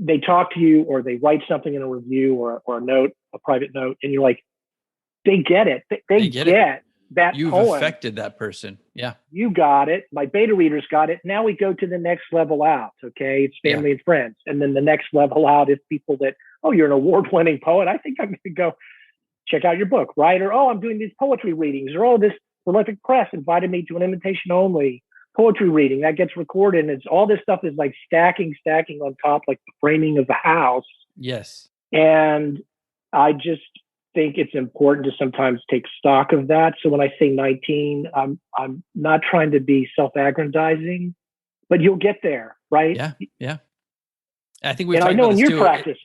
They talk to you or they write something in a review or a note, a private note, and you're like, they get it. They get that You've poem. affected that person. Yeah. You got it. My beta readers got it. Now we go to the next level out. Okay. It's family and friends. And then the next level out is people that, you're an award-winning poet. I think I'm going to go check out your book, right? Or, I'm doing these poetry readings. Or, this prolific press invited me to an invitation-only poetry reading that gets recorded. And it's all this stuff is like stacking on top, like the framing of a house. Yes. And I just think it's important to sometimes take stock of that. So when I say 19, I'm not trying to be self-aggrandizing, but you'll get there, right? Yeah, yeah. I think we've and talked I know about in this your too. practice,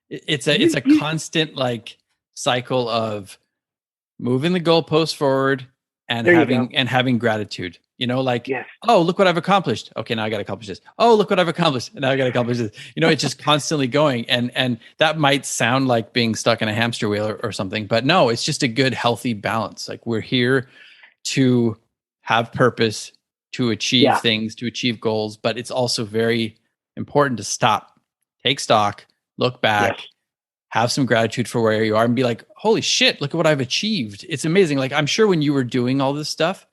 It's a constant like cycle of moving the goalpost forward and having gratitude. yes. Look what I've accomplished. Okay, now I got to accomplish this. Oh, look what I've accomplished. And now I got to accomplish this. It's just constantly going. And that might sound like being stuck in a hamster wheel or something, but no, it's just a good, healthy balance. Like we're here to have purpose, to achieve things, to achieve goals, but it's also very important to stop, take stock, look back, have some gratitude for where you are and be like, holy shit, look at what I've achieved. It's amazing. Like I'm sure when you were doing all this stuff,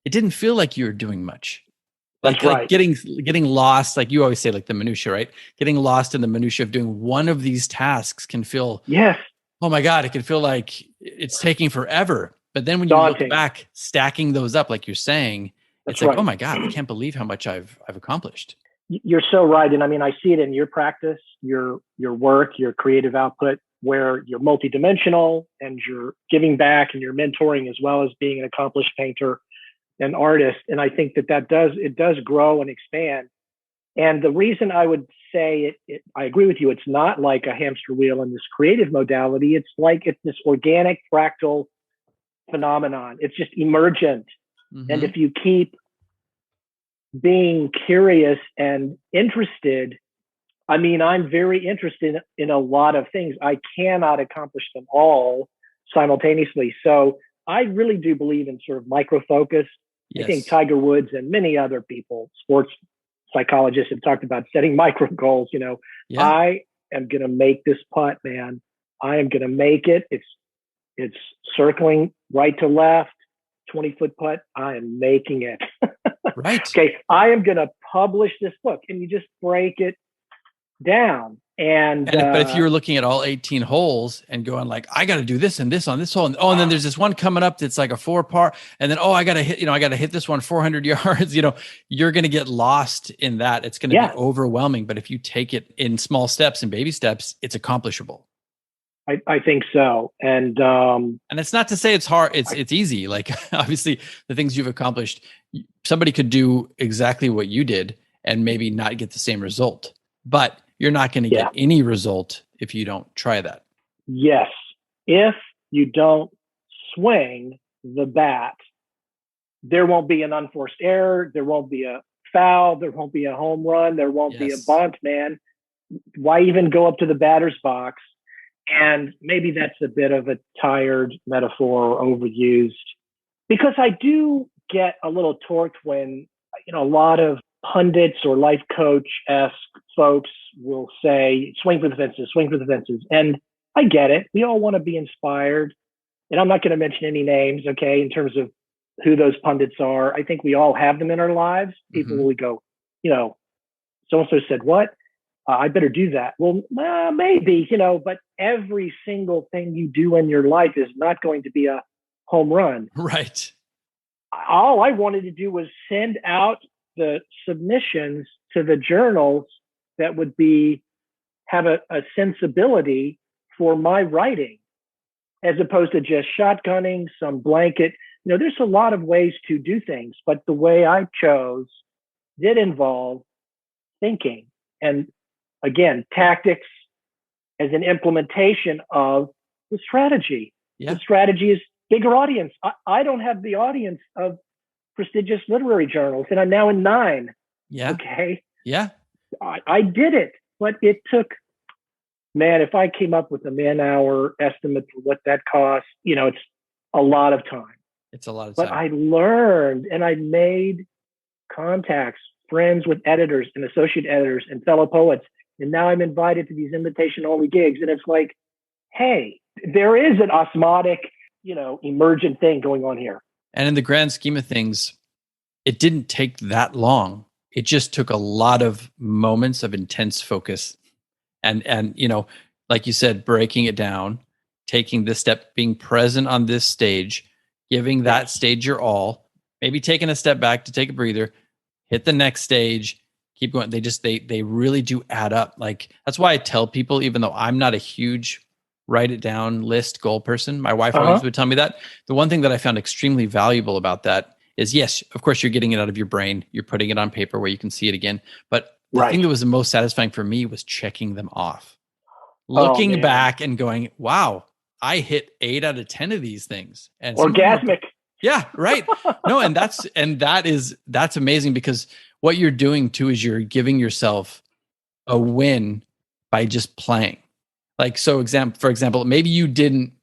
it didn't feel like you were doing much. Like getting lost, like you always say, like the minutia, right? Getting lost in the minutia of doing one of these tasks can feel, oh my God, it can feel like it's taking forever. But then when you look back, stacking those up, like you're saying, it's like, oh my God, I can't believe how much I've accomplished. You're so right. And I mean, I see it in your practice, your work, your creative output, where you're multidimensional and you're giving back and you're mentoring as well as being an accomplished painter and artist. And I think that does grow and expand. And the reason I would say I agree with you, it's not like a hamster wheel in this creative modality. It's like it's this organic fractal phenomenon. It's just emergent. Mm-hmm. And if you keep being curious and interested, I mean, I'm very interested in a lot of things. I cannot accomplish them all simultaneously. So I really do believe in sort of micro focus. I think Tiger Woods and many other people, sports psychologists, have talked about setting micro goals. I am going to make this putt, man. I am going to make it. It's circling right to left, 20-foot putt. I am making it. Right. Okay. I am going to publish this book, and you just break it down. But if you were looking at all 18 holes and going like, I got to do this and this on this hole, and then there's this one coming up that's like a 4 par, and then I got to hit this one 400 yards. You're going to get lost in that. It's going to be overwhelming. But if you take it in small steps and baby steps, it's accomplishable. I think so, and it's not to say it's hard. It's easy. Like obviously, the things you've accomplished, somebody could do exactly what you did and maybe not get the same result, but you're not going to get any result if you don't try that. Yes. If you don't swing the bat, there won't be an unforced error. There won't be a foul. There won't be a home run. There won't be a bunt, man. Why even go up to the batter's box? And maybe that's a bit of a tired metaphor or overused, because I do get a little torqued when, a lot of pundits or life coach-esque folks will say, swing for the fences, swing for the fences. And I get it. We all want to be inspired. And I'm not going to mention any names, okay, in terms of who those pundits are. I think we all have them in our lives. People will go, so-and-so said what? I better do that. Well, maybe, but every single thing you do in your life is not going to be a home run. Right. All I wanted to do was send out the submissions to the journals that would have a sensibility for my writing, as opposed to just shotgunning some blanket. There's a lot of ways to do things, but the way I chose did involve thinking and, again, tactics as an implementation of the strategy. The strategy is bigger audience. I don't have the audience of prestigious literary journals, and I'm now in 9. Yeah. Okay. Yeah. I did it, but it took, man, if I came up with a man-hour estimate for what that costs, it's a lot of time. It's a lot of time. But I learned and I made contacts, friends with editors and associate editors and fellow poets. And now I'm invited to these invitation-only gigs. And it's like, hey, there is an osmotic, emergent thing going on here. And in the grand scheme of things, it didn't take that long. It just took a lot of moments of intense focus. And like you said, breaking it down, taking this step, being present on this stage, giving that stage your all, maybe taking a step back to take a breather, hit the next stage, keep going. They really do add up. Like, that's why I tell people, even though I'm not a huge write it down list goal person, my wife always would tell me that. The one thing that I found extremely valuable about that is, yes, of course, you're getting it out of your brain. You're putting it on paper where you can see it again. But the thing that was the most satisfying for me was checking them off. Looking back and going, wow, I hit 8 out of 10 of these things. And orgasmic. Yeah, right. No, and that's amazing, because what you're doing too is you're giving yourself a win by just playing. Like, for example, maybe you didn't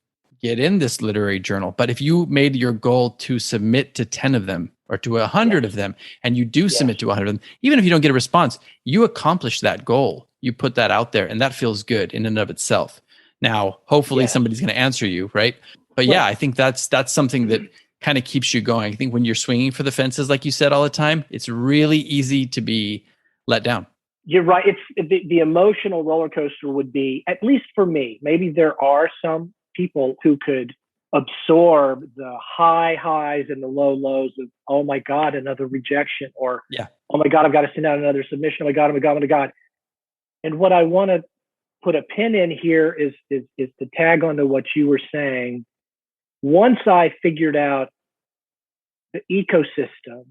get in this literary journal, but if you made your goal to submit to 10 of them or to 100 of them, and you do submit to 100 of them, even if you don't get a response, you accomplish that goal. You put that out there, and that feels good in and of itself. Now, hopefully somebody's going to answer you, right? But yeah, I think that's something that kind of keeps you going. I think when you're swinging for the fences, like you said all the time, it's really easy to be let down. You're right. It's the emotional roller coaster would be, at least for me, maybe there are some people who could absorb the high highs and the low lows of, oh my God, another rejection, or oh my God, I've got to send out another submission. Oh my God, oh my God, oh my God. And what I want to put a pin in here is to tag onto what you were saying. Once I figured out the ecosystem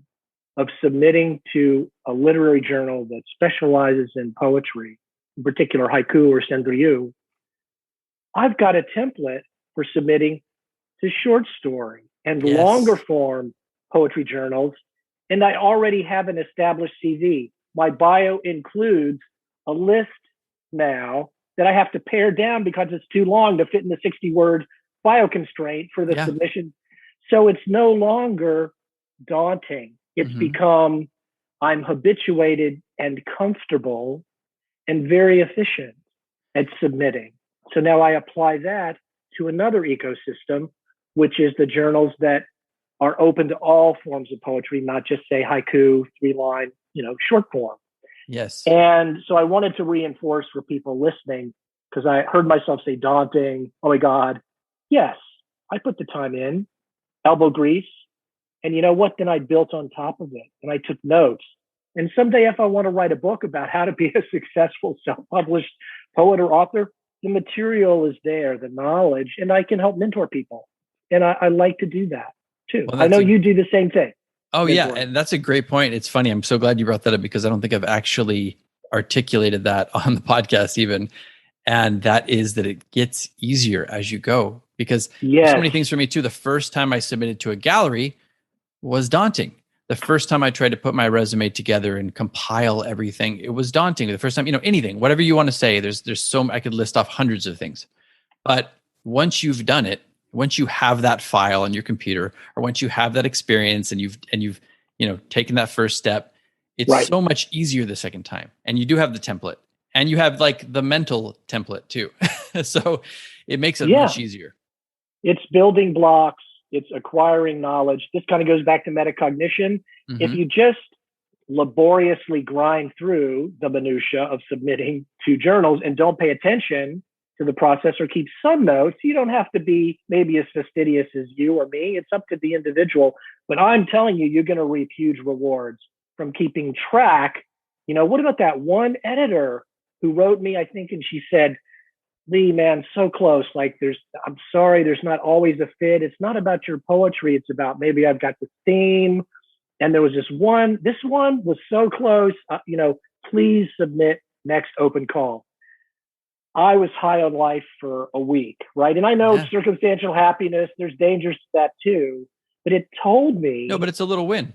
of submitting to a literary journal that specializes in poetry, in particular haiku or senryu, I've got a template for submitting to short story and longer form poetry journals. And I already have an established CV. My bio includes a list now that I have to pare down because it's too long to fit in the 60-word bio constraint for the submission. So it's no longer daunting. It's become, I'm habituated and comfortable and very efficient at submitting. So now I apply that to another ecosystem, which is the journals that are open to all forms of poetry, not just say haiku, 3-line, short form. Yes. And so I wanted to reinforce for people listening, because I heard myself say daunting. Oh my God. Yes, I put the time in, elbow grease. And you know what? Then I built on top of it and I took notes. And someday, if I want to write a book about how to be a successful self-published poet or author, the material is there, the knowledge, and I can help mentor people. And I like to do that too. Well, I know you do the same thing. Oh, yeah. Mentoring. And that's a great point. It's funny. I'm so glad you brought that up because I don't think I've actually articulated that on the podcast even. And that is that it gets easier as you go because there's so many things for me too. The first time I submitted to a gallery was daunting. The first time I tried to put my resume together and compile everything, it was daunting. The first time, anything, whatever you want to say, there's I could list off hundreds of things. But once you've done it, once you have that file on your computer, or once you have that experience and you've taken that first step, it's so much easier the second time. And you do have the template, and you have like the mental template too. So it makes it much easier. It's building blocks. It's acquiring knowledge. This kind of goes back to metacognition. Mm-hmm. If you just laboriously grind through the minutia of submitting to journals and don't pay attention to the process or keep some notes, you don't have to be maybe as fastidious as you or me. It's up to the individual. But I'm telling you, you're going to reap huge rewards from keeping track. What about that one editor who wrote me, I think, and she said, Lee, man, so close. Like I'm sorry, there's not always a fit. It's not about your poetry. It's about maybe I've got the theme. And there was this one was so close. Please submit next open call. I was high on life for a week, right? And I know it's circumstantial happiness. There's dangers to that too. But it told me. No, but it's a little win.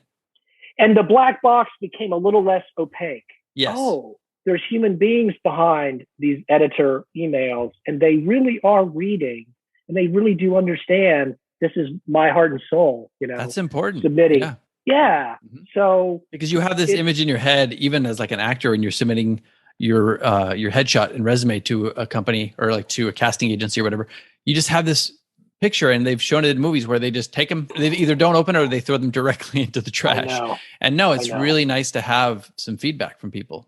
And the black box became a little less opaque. Yes. Oh, there's human beings behind these editor emails, and they really are reading, and they really do understand this is my heart and soul. That's important. Submitting. Yeah. Mm-hmm. So because you have this image in your head, even as like an actor, and you're submitting your headshot and resume to a company or like to a casting agency or whatever, you just have this picture, and they've shown it in movies where they just take them, they either don't open it or they throw them directly into the trash. And it's really nice to have some feedback from people.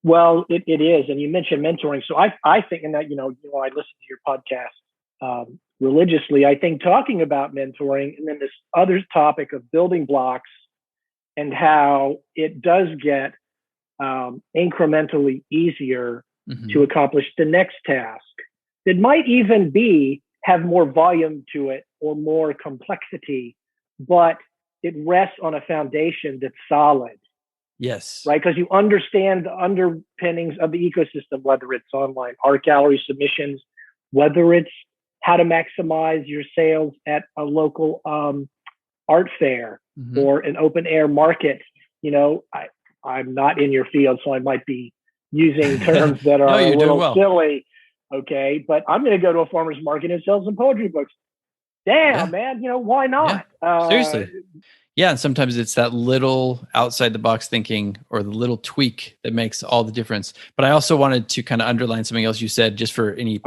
Well, it is. And you mentioned mentoring. So I think, and that, I listen to your podcast religiously. I think talking about mentoring and then this other topic of building blocks and how it does get incrementally easier to accomplish the next task. It might even have more volume to it or more complexity, but it rests on a foundation that's solid. Yes. Right. Because you understand the underpinnings of the ecosystem, whether it's online art gallery submissions, whether it's how to maximize your sales at a local art fair or an open air market. I'm not in your field, so I might be using terms that are a little silly. Okay. But I'm going to go to a farmer's market and sell some poetry books. Damn, man. Why not? Yeah. Seriously. Yeah, and sometimes it's that little outside the box thinking or the little tweak that makes all the difference. But I also wanted to kind of underline something else you said, just for any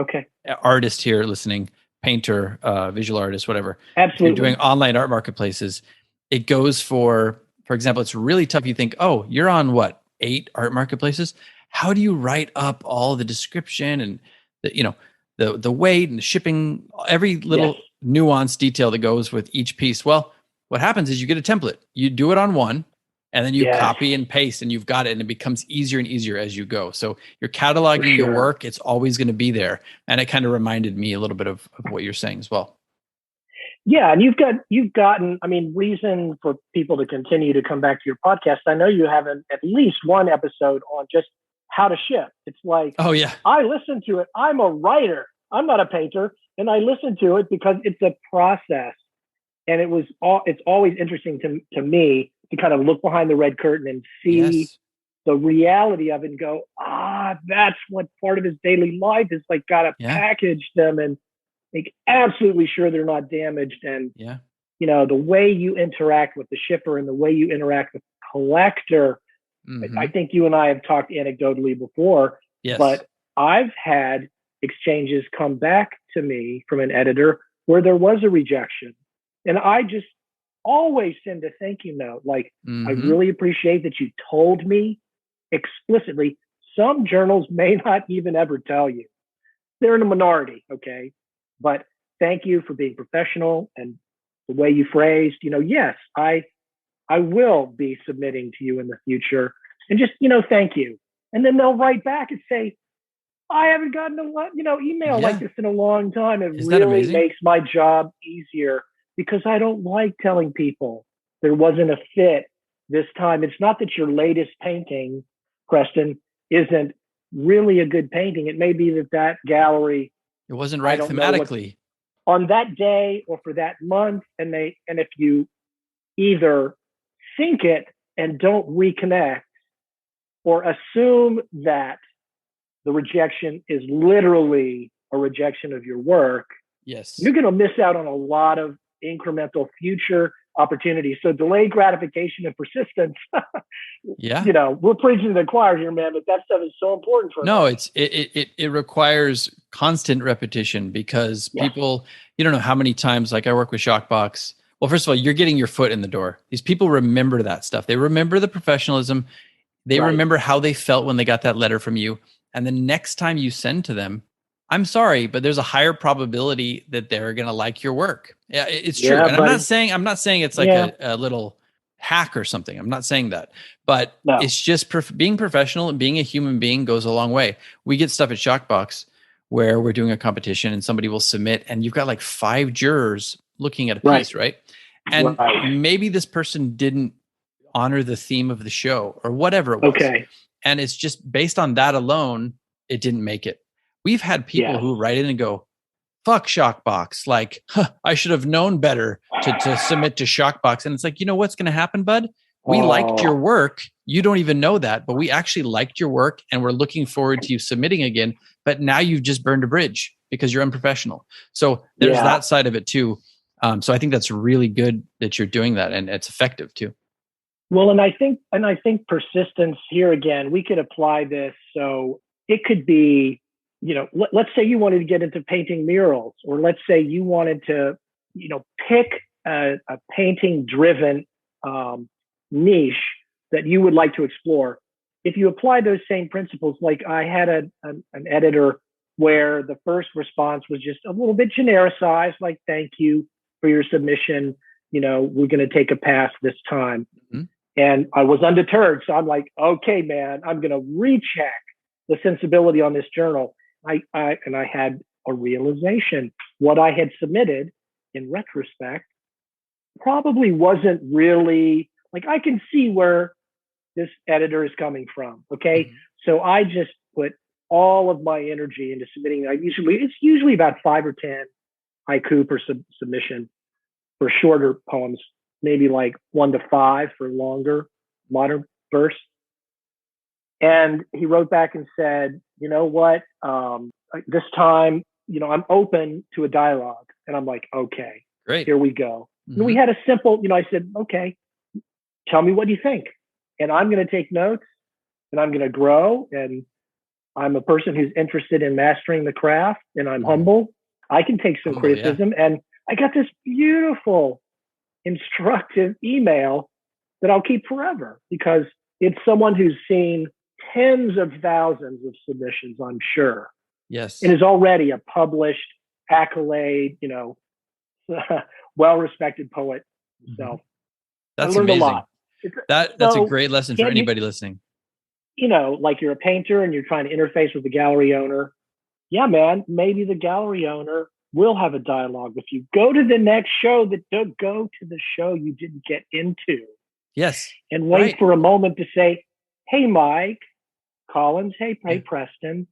artist here listening, painter, visual artist, whatever. Absolutely. If you're doing online art marketplaces, it goes for example, it's really tough. You think, oh, you're on 8 art marketplaces? How do you write up all the description and the weight and the shipping, every little nuanced detail that goes with each piece? Well, what happens is you get a template. You do it on one, and then you copy and paste, and you've got it, and it becomes easier and easier as you go. So you're cataloging your work. It's always going to be there. And it kind of reminded me a little bit of what you're saying as well. Yeah, and you've gotten, reason for people to continue to come back to your podcast. I know you have at least one episode on just how to ship. It's like, oh yeah, I listen to it. I'm a writer. I'm not a painter, and I listen to it because it's a process. And it's always interesting to me to kind of look behind the red curtain and see the reality of it and go, that's what part of his daily life is like. Got to package them and make absolutely sure they're not damaged. And, the way you interact with the shipper and the way you interact with the collector, I think you and I have talked anecdotally before, but I've had exchanges come back to me from an editor where there was a rejection. And I just always send a thank you note. Like, I really appreciate that you told me explicitly. Some journals may not even ever tell you. They're in a minority, okay? But thank you for being professional and the way you phrased, yes, I will be submitting to you in the future. And just, thank you. And then they'll write back and say, I haven't gotten a email like this in a long time. It Isn't that really amazing? makes my job easier because I don't like telling people there wasn't a fit this time. It's not that your latest painting, Preston, isn't really a good painting. It may be that gallery, it wasn't right thematically on that day or for that month. And if you either think it and don't reconnect or assume that the rejection is literally a rejection of your work, yes, you're going to miss out on a lot of incremental future opportunities. So delayed gratification and persistence. Yeah. We're preaching to the choir here, man, but that stuff is so important for us. No, it requires constant repetition because people, you don't know how many times, like I work with Shockbox. Well, first of all, you're getting your foot in the door. These people remember that stuff. They remember the professionalism. They remember how they felt when they got that letter from you. And the next time you send to them, I'm sorry, but there's a higher probability that they're going to like your work. Yeah, it's true. And I'm not saying it's like a little hack or something. I'm not saying that, but it's just being professional and being a human being goes a long way. We get stuff at Shockbox where we're doing a competition and somebody will submit and you've got like 5 jurors looking at a piece, right? And maybe this person didn't honor the theme of the show or whatever it was. Okay. And it's just based on that alone, it didn't make it. We've had people who write in and go, fuck Shockbox. Like, I should have known better to submit to Shockbox. And it's like, you know what's going to happen, bud? We liked your work. You don't even know that, but we actually liked your work and we're looking forward to you submitting again. But now you've just burned a bridge because you're unprofessional. So there's that side of it too. So I think that's really good that you're doing that and it's effective too. Well, and I think persistence here again, we could apply this. So it could be, let's say you wanted to get into painting murals, or let's say you wanted to, pick a painting driven niche that you would like to explore. If you apply those same principles, like I had an editor where the first response was just a little bit genericized, like, thank you for your submission. We're going to take a pass this time. Mm-hmm. And I was undeterred. So I'm like, okay, man, I'm going to recheck the sensibility on this journal. I had a realization. What I had submitted in retrospect probably wasn't really, like, I can see where this editor is coming from. Okay. Mm-hmm. So I just put all of my energy into submitting. It's usually about 5 or 10 haiku per submission for shorter poems, maybe like 1 to 5 for longer modern verse. And he wrote back and said, you know what, this time, I'm open to a dialogue. And I'm like, okay, great, here we go. Mm-hmm. And we had a simple, I said, okay, tell me what you think. And I'm going to take notes and I'm going to grow. And I'm a person who's interested in mastering the craft and I'm humble. I can take some criticism. Yeah. And I got this beautiful, instructive email that I'll keep forever because it's someone who's seen tens of thousands of submissions, I'm sure. Yes. And is already a published accolade, well-respected poet himself. That's I learned amazing. A lot. That's a great lesson for anybody listening. Like you're a painter and you're trying to interface with the gallery owner. Yeah, man, maybe the gallery owner will have a dialogue with you. Go to the next show go to the show you didn't get into. Yes. And wait for a moment to say, hey, Mike Collins, hey, Preston.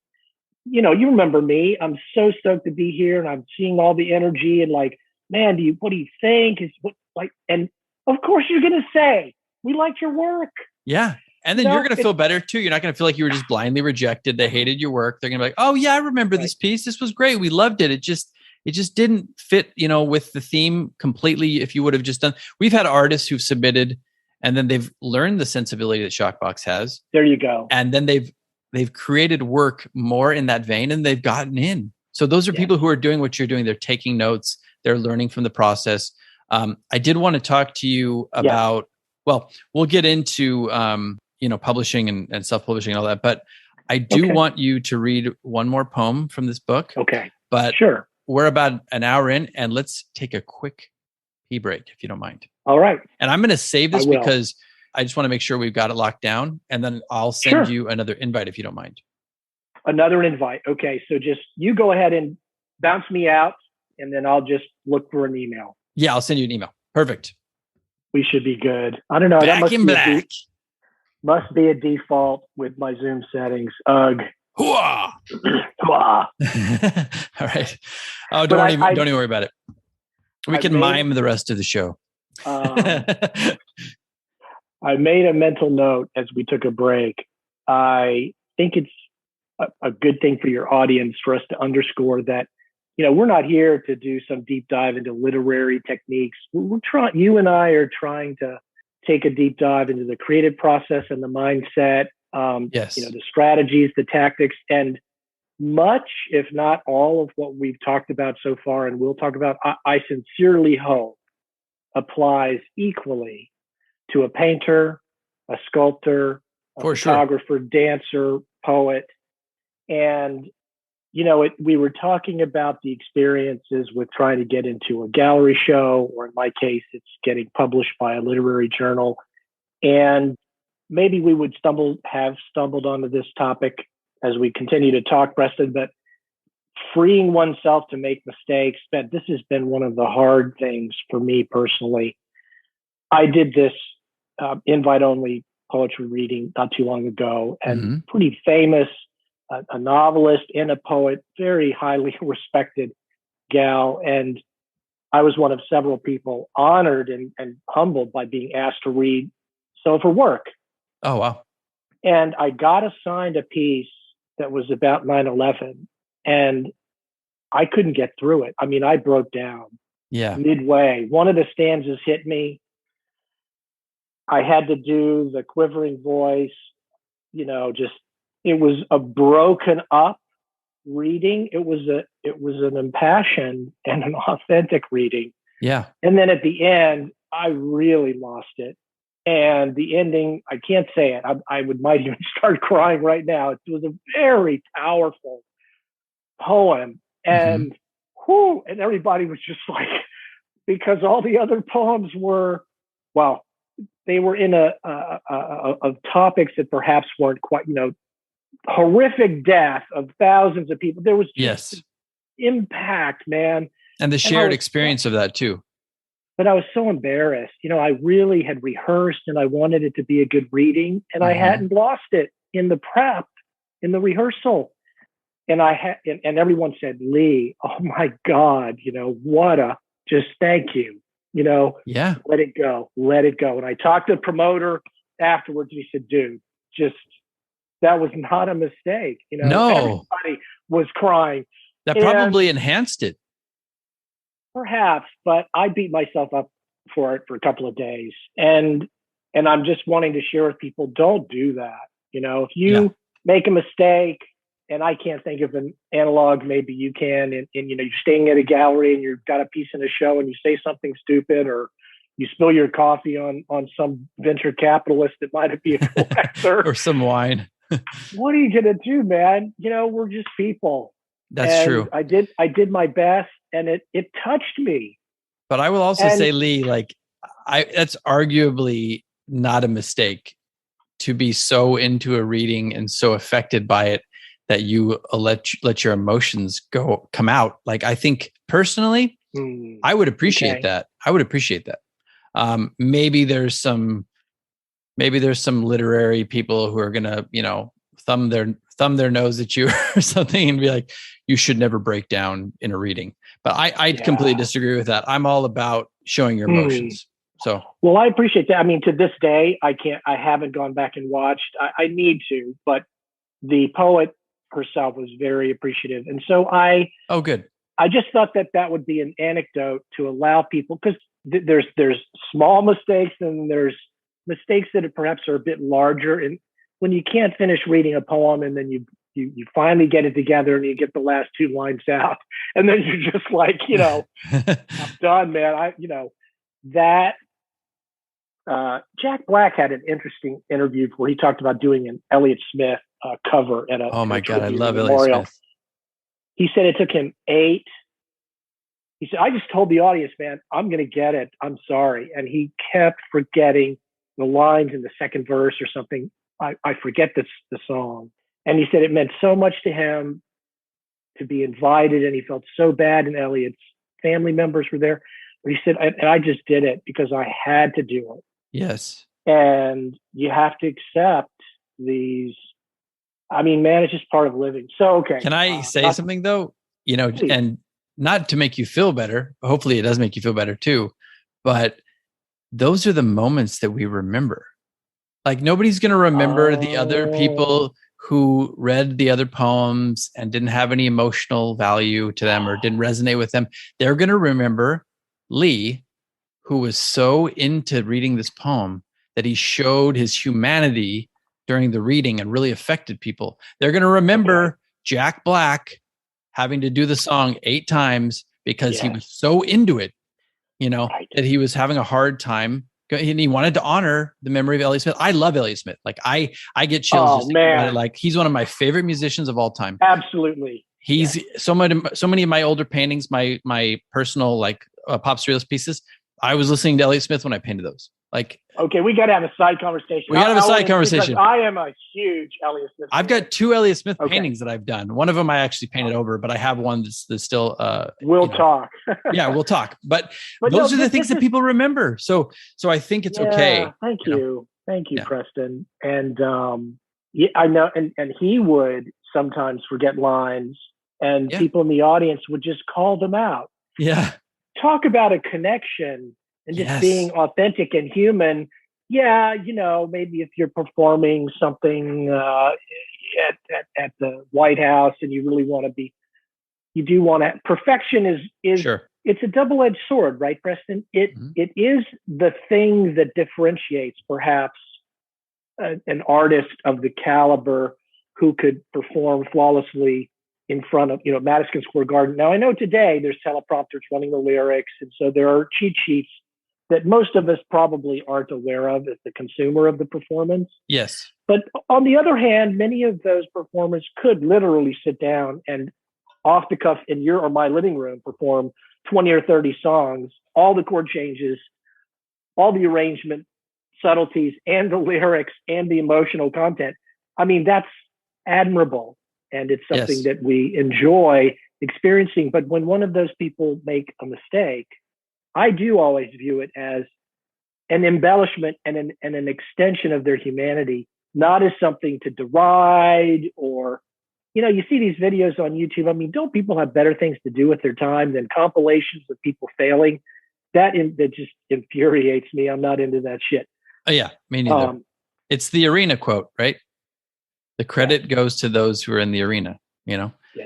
You remember me. I'm so stoked to be here and I'm seeing all the energy and like, man, what do you think? And of course you're going to say, we liked your work. Yeah. And then you're going to feel better too. You're not going to feel like you were just blindly rejected. They hated your work. They're going to be like, oh yeah, I remember this piece. This was great. We loved it. It just didn't fit, with the theme completely. If you would have just done, we've had artists who've submitted and then they've learned the sensibility that Shockbox has. There you go. And then they've created work more in that vein and they've gotten in. So those are people who are doing what you're doing. They're taking notes. They're learning from the process. I did want to talk to you about, well, we'll get into, publishing and self-publishing and all that. But I do want you to read one more poem from this book. Okay. But sure. We're about an hour in, and let's take a quick pee break, if you don't mind. All right. And I'm going to save this because I just want to make sure we've got it locked down, and then I'll send you another invite if you don't mind. Another invite. Okay. So just you go ahead and bounce me out, and then I'll just look for an email. Yeah, I'll send you an email. Perfect. We should be good. I don't know. Back in black. Must be a default with my Zoom settings. Ugh. Hooah! Hooah! All right. Oh, don't even worry about it. We can mime the rest of the show. I made a mental note as we took a break. I think it's a good thing for your audience for us to underscore that, we're not here to do some deep dive into literary techniques. We're trying. You and I are trying to take a deep dive into the creative process and the mindset. The strategies, the tactics, and much, if not all, of what we've talked about so far and we'll talk about, I sincerely hope applies equally to a painter, a sculptor, a photographer, dancer, poet. And, we were talking about the experiences with trying to get into a gallery show, or in my case, it's getting published by a literary journal. And maybe we would have stumbled onto this topic as we continue to talk, Preston, but freeing oneself to make mistakes, this has been one of the hard things for me personally. I did this invite-only poetry reading not too long ago, and pretty famous, a novelist and a poet, very highly respected gal. And I was one of several people honored and humbled by being asked to read some of her work. Oh, wow. And I got assigned a piece that was about 9/11, and I couldn't get through it. I mean, I broke down midway. One of the stanzas hit me. I had to do the quivering voice, it was a broken up reading. It was an impassioned and an authentic reading. Yeah. And then at the end, I really lost it. And the ending, I can't say it. I might even start crying right now. It was a very powerful poem. And and everybody was just like, because all the other poems were, they were in of topics that perhaps weren't quite, horrific death of thousands of people. There was just impact, man. And the shared experience of that too. But I was so embarrassed. I really had rehearsed and I wanted it to be a good reading, and I hadn't lost it in the prep, in the rehearsal. And and everyone said, Lee, oh my God, just thank you. Let it go. And I talked to the promoter afterwards, and he said, dude, that was not a mistake. No. Everybody was crying. That probably enhanced it. Perhaps, but I beat myself up for it for a couple of days. And I'm just wanting to share with people, don't do that. If you make a mistake, and I can't think of an analog, maybe you can, and you're staying at a gallery and you've got a piece in a show and you say something stupid, or you spill your coffee on some venture capitalist that might be a collector. Or some wine. What are you going to do, man? We're just people. That's true. I did my best, and it touched me. But I will also say, Lee, that's arguably not a mistake to be so into a reading and so affected by it that you let your emotions come out. I think personally, I would appreciate that. I would appreciate that. Maybe there's some literary people who are gonna, thumb their nose at you or something and be like, you should never break down in a reading. But I completely disagree with that. I'm all about showing your emotions. So, well, I appreciate that. I mean, to this day, I haven't gone back and watched. I need to, but the poet herself was very appreciative. And so good. I just thought that would be an anecdote to allow people, because there's small mistakes and there's mistakes that perhaps are a bit larger. And when you can't finish reading a poem and then you finally get it together and you get the last two lines out, and then you're just like, I'm done, man. That Jack Black had an interesting interview where he talked about doing an Elliott Smith cover at a Oh my God, I tribute love Elliott memorial. Smith. He said it took him 8. He said, I just told the audience, man, I'm going to get it. I'm sorry. And he kept forgetting the lines in the second verse or something. I forget the song. And he said it meant so much to him to be invited, and he felt so bad, and Elliott's family members were there. But he said, and I just did it because I had to do it. Yes. And you have to accept these. I mean, man, it's just part of living. So, okay. Can I say something though? Please. And not to make you feel better. Hopefully it does make you feel better too. But those are the moments that we remember. Like nobody's going to remember the other people who read the other poems and didn't have any emotional value to them or didn't resonate with them. They're going to remember Lee, who was so into reading this poem that he showed his humanity during the reading and really affected people. They're going to remember Jack Black having to do the song 8 times because he was so into it, that he was having a hard time. And he wanted to honor the memory of Elliott Smith. I love Elliott Smith. Like I get chills just thinking about it. Like he's one of my favorite musicians of all time. Absolutely. He's so many of my older paintings, my personal pop surrealist pieces. I was listening to Elliott Smith when I painted those. Like, okay, we got to have a side conversation. We got to have a side conversation. I am a huge Elliott Smith. I've got 2 Elliott Smith paintings that I've done. One of them I actually painted over, but I have one that's still. We'll talk. Yeah, we'll talk. But those are the things that people remember. So I think it's okay. Thank you, Preston. And I know, and he would sometimes forget lines, and people in the audience would just call them out. Yeah. Talk about a connection. And just being authentic and human. Yeah, maybe if you're performing something at the White House and you really want to be, you do want to. Perfection is sure. It's a double-edged sword, right, Preston? It is the thing that differentiates perhaps an artist of the caliber who could perform flawlessly in front of Madison Square Garden. Now I know today there's teleprompters running the lyrics, and so there are cheat sheets that most of us probably aren't aware of as the consumer of the performance. Yes. But on the other hand, many of those performers could literally sit down and off the cuff in your or my living room perform 20 or 30 songs, all the chord changes, all the arrangement subtleties and the lyrics and the emotional content. I mean, that's admirable. And it's something that we enjoy experiencing. But when one of those people make a mistake, I do always view it as an embellishment and an extension of their humanity, not as something to deride or, you see these videos on YouTube. I mean, don't people have better things to do with their time than compilations of people failing? That just infuriates me. I'm not into that shit. Oh, yeah, me neither. It's the arena quote, right? The credit goes to those who are in the arena,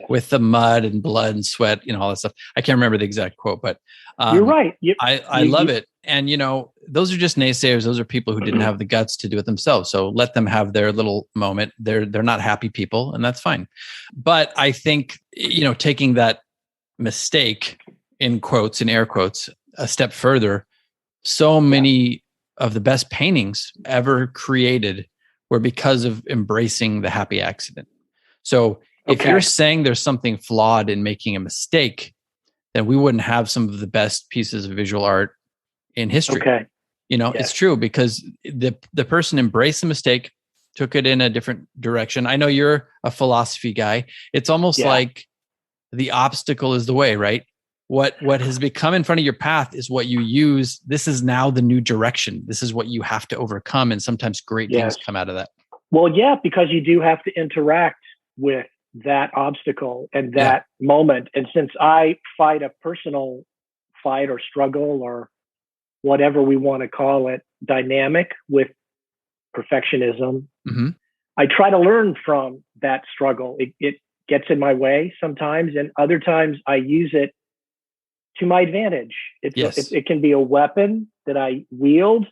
with the mud and blood and sweat, all that stuff. I can't remember the exact quote, but you're right. I love it. And, those are just naysayers. Those are people who didn't have the guts to do it themselves. So let them have their little moment. They're not happy people, and that's fine. But I think, taking that mistake in quotes, in air quotes, a step further, so many of the best paintings ever created were because of embracing the happy accident. So if you're saying there's something flawed in making a mistake, then we wouldn't have some of the best pieces of visual art in history. Okay. It's true because the person embraced the mistake, took it in a different direction. I know you're a philosophy guy. It's almost like the obstacle is the way, right? What has become in front of your path is what you use. This is now the new direction. This is what you have to overcome. And sometimes great things come out of that. Well, because you do have to interact with that obstacle and that moment. And since I fight a personal fight or struggle or whatever we want to call it, dynamic with perfectionism, I try to learn from that struggle. It gets in my way sometimes, and other times I use it to my advantage. It can be a weapon that I wield,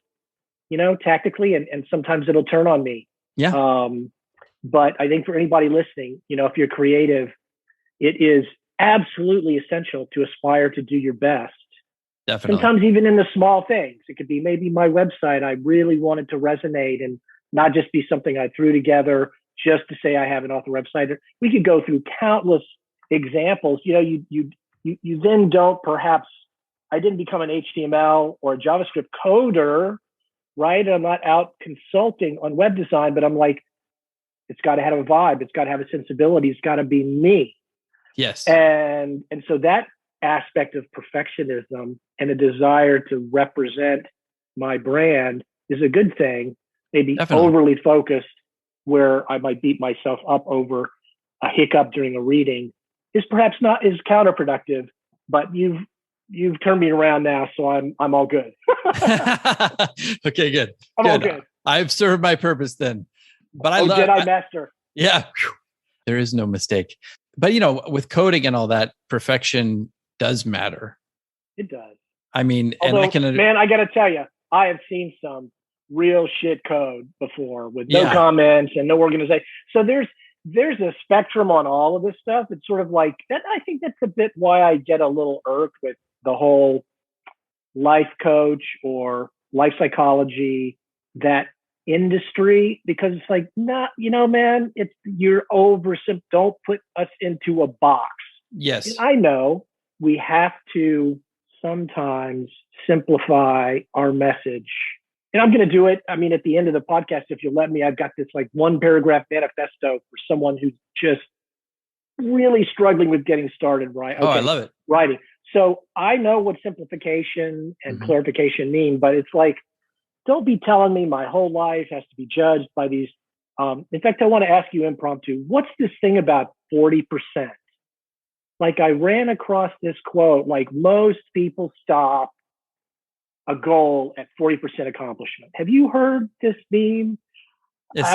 tactically, and sometimes it'll turn on me. Yeah. But I think for anybody listening, if you're creative, it is absolutely essential to aspire to do your best Definitely. Sometimes even in the small things. It could be maybe my website, I really wanted to resonate and not just be something I threw together just to say I have an author website. We could go through countless examples. You then don't perhaps, I didn't become an HTML or a JavaScript coder, right? I'm not out consulting on web design, but I'm like, it's got to have a vibe. It's got to have a sensibility. It's got to be me. Yes. And so that aspect of perfectionism and a desire to represent my brand is a good thing. Maybe Definitely. overly focused where I might beat myself up over a hiccup during a reading is perhaps not is counterproductive, but you've turned me around now, so I'm all good. Okay, good. I'm all good. I've served my purpose then. But I love Jedi Master. Yeah. There is no mistake. But with coding and all that, perfection does matter. It does. I mean, although, and I got to tell you, I have seen some real shit code before with no comments and no organization. So there's a spectrum on all of this stuff. It's sort of like that. I think that's a bit why I get a little irked with the whole life coach or life psychology, that industry, because it's like, not, man, you're don't put us into a box. Yes. And I know we have to sometimes simplify our message. And I'm going to do it. I mean, at the end of the podcast, if you'll let me, I've got this like 1-paragraph manifesto for someone who's just really struggling with getting started, right? Okay. Oh, I love it. Writing. So I know what simplification and clarification mean, but it's like, don't be telling me my whole life has to be judged by these. In fact, I want to ask you impromptu, what's this thing about 40%? Like I ran across this quote, like most people stop a goal at 40% accomplishment. Have you heard this meme? It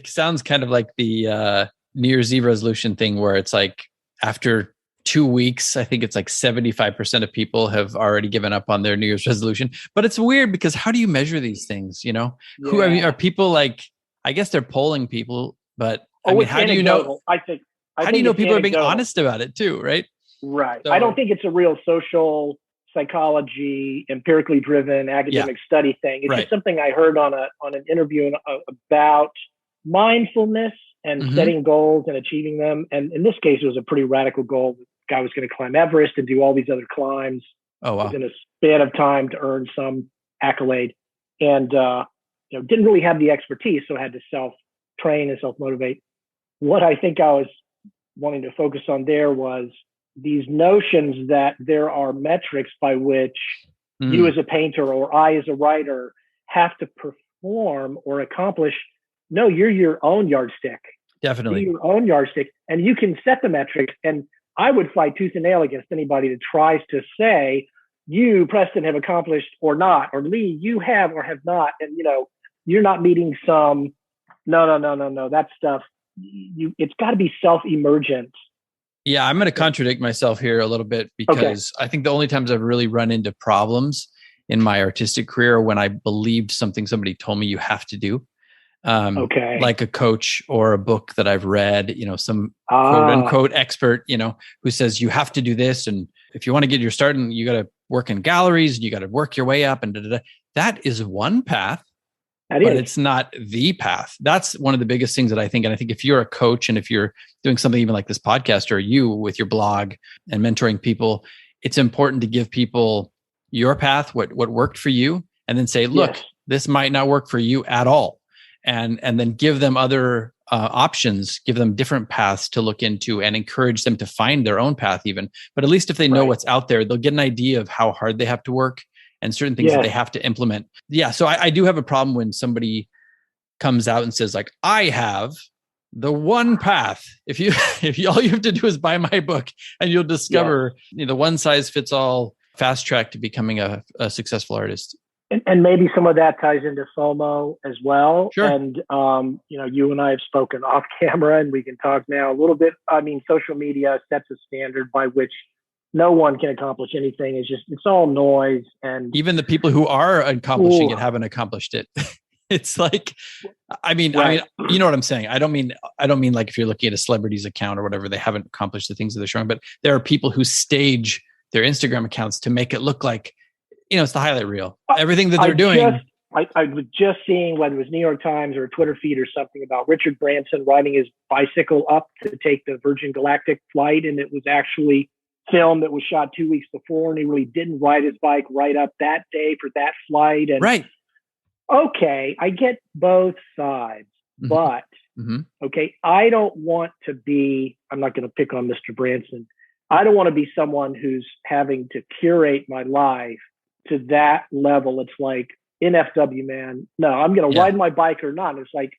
sounds kind of like the New Year's Eve resolution thing where it's like after 2 weeks, I think it's like 75% of people have already given up on their New Year's resolution. But it's weird because how do you measure these things? Who are people like? I guess they're polling people, but how do you know? How do you know people are being honest about it too? Right. Right. So, I don't think it's a real social psychology, empirically driven academic study thing. It's just something I heard on an interview about mindfulness and setting goals and achieving them. And in this case, it was a pretty radical goal. The guy was going to climb Everest and do all these other climbs within a span of time to earn some accolade. And didn't really have the expertise, so had to self-train and self-motivate. What I think I was wanting to focus on there was these notions that there are metrics by which you as a painter or I as a writer have to perform or accomplish. No, you're your own yardstick. Definitely. You're your own yardstick, and you can set the metrics. And I would fight tooth and nail against anybody that tries to say, you, Preston, have accomplished or not, or Lee, you have or have not. And, you're not meeting some, no. That stuff, it's got to be self-emergent. Yeah, I'm going to contradict myself here a little bit because I think the only times I've really run into problems in my artistic career are when I believed something somebody told me you have to do. Like a coach or a book that I've read, some quote unquote expert, who says you have to do this. And if you want to get your start, and you got to work in galleries and you got to work your way up and that is one path. But it's not the path. That's one of the biggest things that I think. And I think if you're a coach and if you're doing something even like this podcast or you with your blog and mentoring people, it's important to give people your path, what worked for you, and then say, look, this might not work for you at all. And then give them other options, give them different paths to look into and encourage them to find their own path even. But at least if they know what's out there, they'll get an idea of how hard they have to work and certain things that they have to implement. Yeah. So I do have a problem when somebody comes out and says like, I have the one path. If all you have to do is buy my book and you'll discover the one size fits all fast track to becoming a successful artist. And maybe some of that ties into FOMO as well. Sure. And, you and I have spoken off camera and we can talk now a little bit. I mean, social media sets a standard by which no one can accomplish anything. It's all noise. And even the people who are accomplishing it haven't accomplished it. It's like, I mean, you know what I'm saying? I don't mean like if you're looking at a celebrity's account or whatever, they haven't accomplished the things that they're showing, but there are people who stage their Instagram accounts to make it look like, it's the highlight reel. Everything that they're doing. I was just seeing whether it was New York Times or a Twitter feed or something about Richard Branson riding his bicycle up to take the Virgin Galactic flight. And it was actually film that was shot 2 weeks before. And he really didn't ride his bike right up that day for that flight. And right. Okay, I get both sides, but okay, I don't want to be, I'm not going to pick on Mr. Branson. I don't want to be someone who's having to curate my life to that level. It's like, NFW, man. No, I'm going to ride my bike or not. It's like,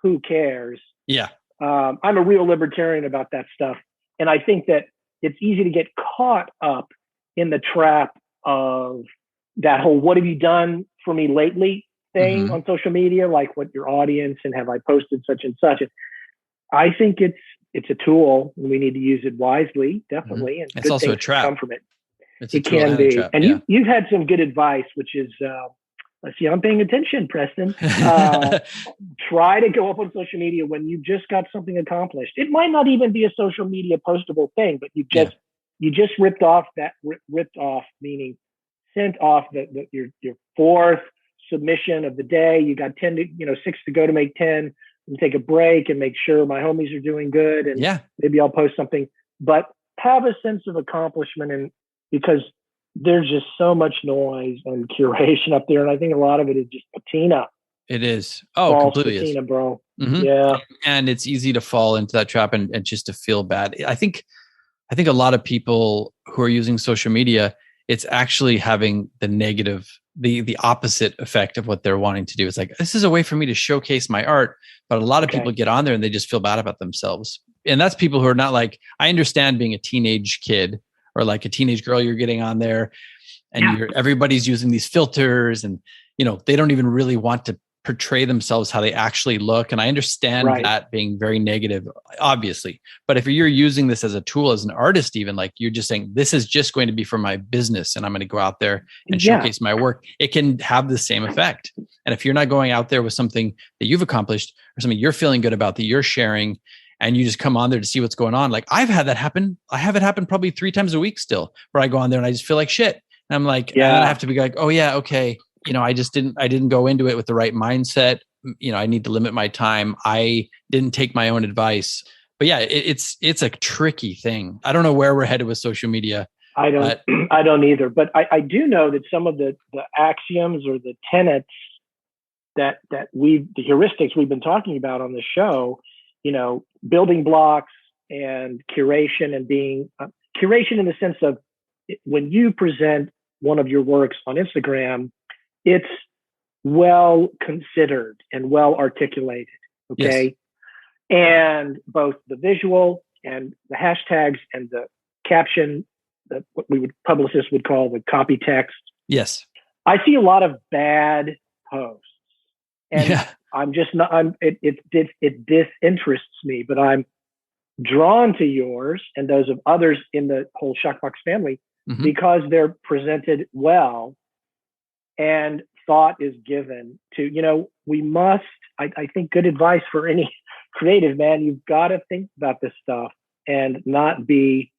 who cares? Yeah. I'm a real libertarian about that stuff. And I think that it's easy to get caught up in the trap of that whole, what have you done for me lately thing on social media? Like, what your audience and have I posted such and such? And I think it's a tool and we need to use it wisely, definitely. And it's also a trap. Come from it. It can be. And you've had some good advice, which is, let's see, I'm paying attention, Preston. Try to go up on social media when you just got something accomplished. It might not even be a social media postable thing, but you just ripped off, meaning sent off your fourth submission of the day. You got 6 to go to make 10, and take a break and make sure my homies are doing good. And maybe I'll post something, but have a sense of accomplishment. And because there's just so much noise and curation up there. And I think a lot of it is just patina. It is. Oh, completely patina, is. Bro. Yeah. And it's easy to fall into that trap and just to feel bad. I think a lot of people who are using social media, it's actually having the negative, the opposite effect of what they're wanting to do. It's like, this is a way for me to showcase my art. But a lot of people get on there and they just feel bad about themselves. And that's people who are not like, I understand being a teenage kid or like a teenage girl, you're getting on there and everybody's using these filters and, they don't even really want to portray themselves how they actually look. And I understand that being very negative, obviously. But if you're using this as a tool, as an artist, even like you're just saying, this is just going to be for my business and I'm going to go out there and showcase my work, it can have the same effect. And if you're not going out there with something that you've accomplished or something you're feeling good about that you're sharing, and you just come on there to see what's going on. Like I've had that happen. I have it happen probably 3 times a week still, where I go on there and I just feel like shit. And I'm like, and I have to be like, oh yeah, okay. I didn't go into it with the right mindset. I need to limit my time. I didn't take my own advice. But yeah, it's a tricky thing. I don't know where we're headed with social media. I don't either. But I do know that some of the axioms or the tenets the heuristics we've been talking about on the show, building blocks and curation and being curation in the sense of when you present one of your works on Instagram, it's well considered and well articulated. Okay. Yes. And both the visual and the hashtags and the caption, what publicists would call the copy text. Yes. I see a lot of bad posts and I'm just not, it disinterests me, but I'm drawn to yours and those of others in the whole Shockbox family because they're presented well and thought is given to, we must, I think good advice for any creative man, you've got to think about this stuff and not be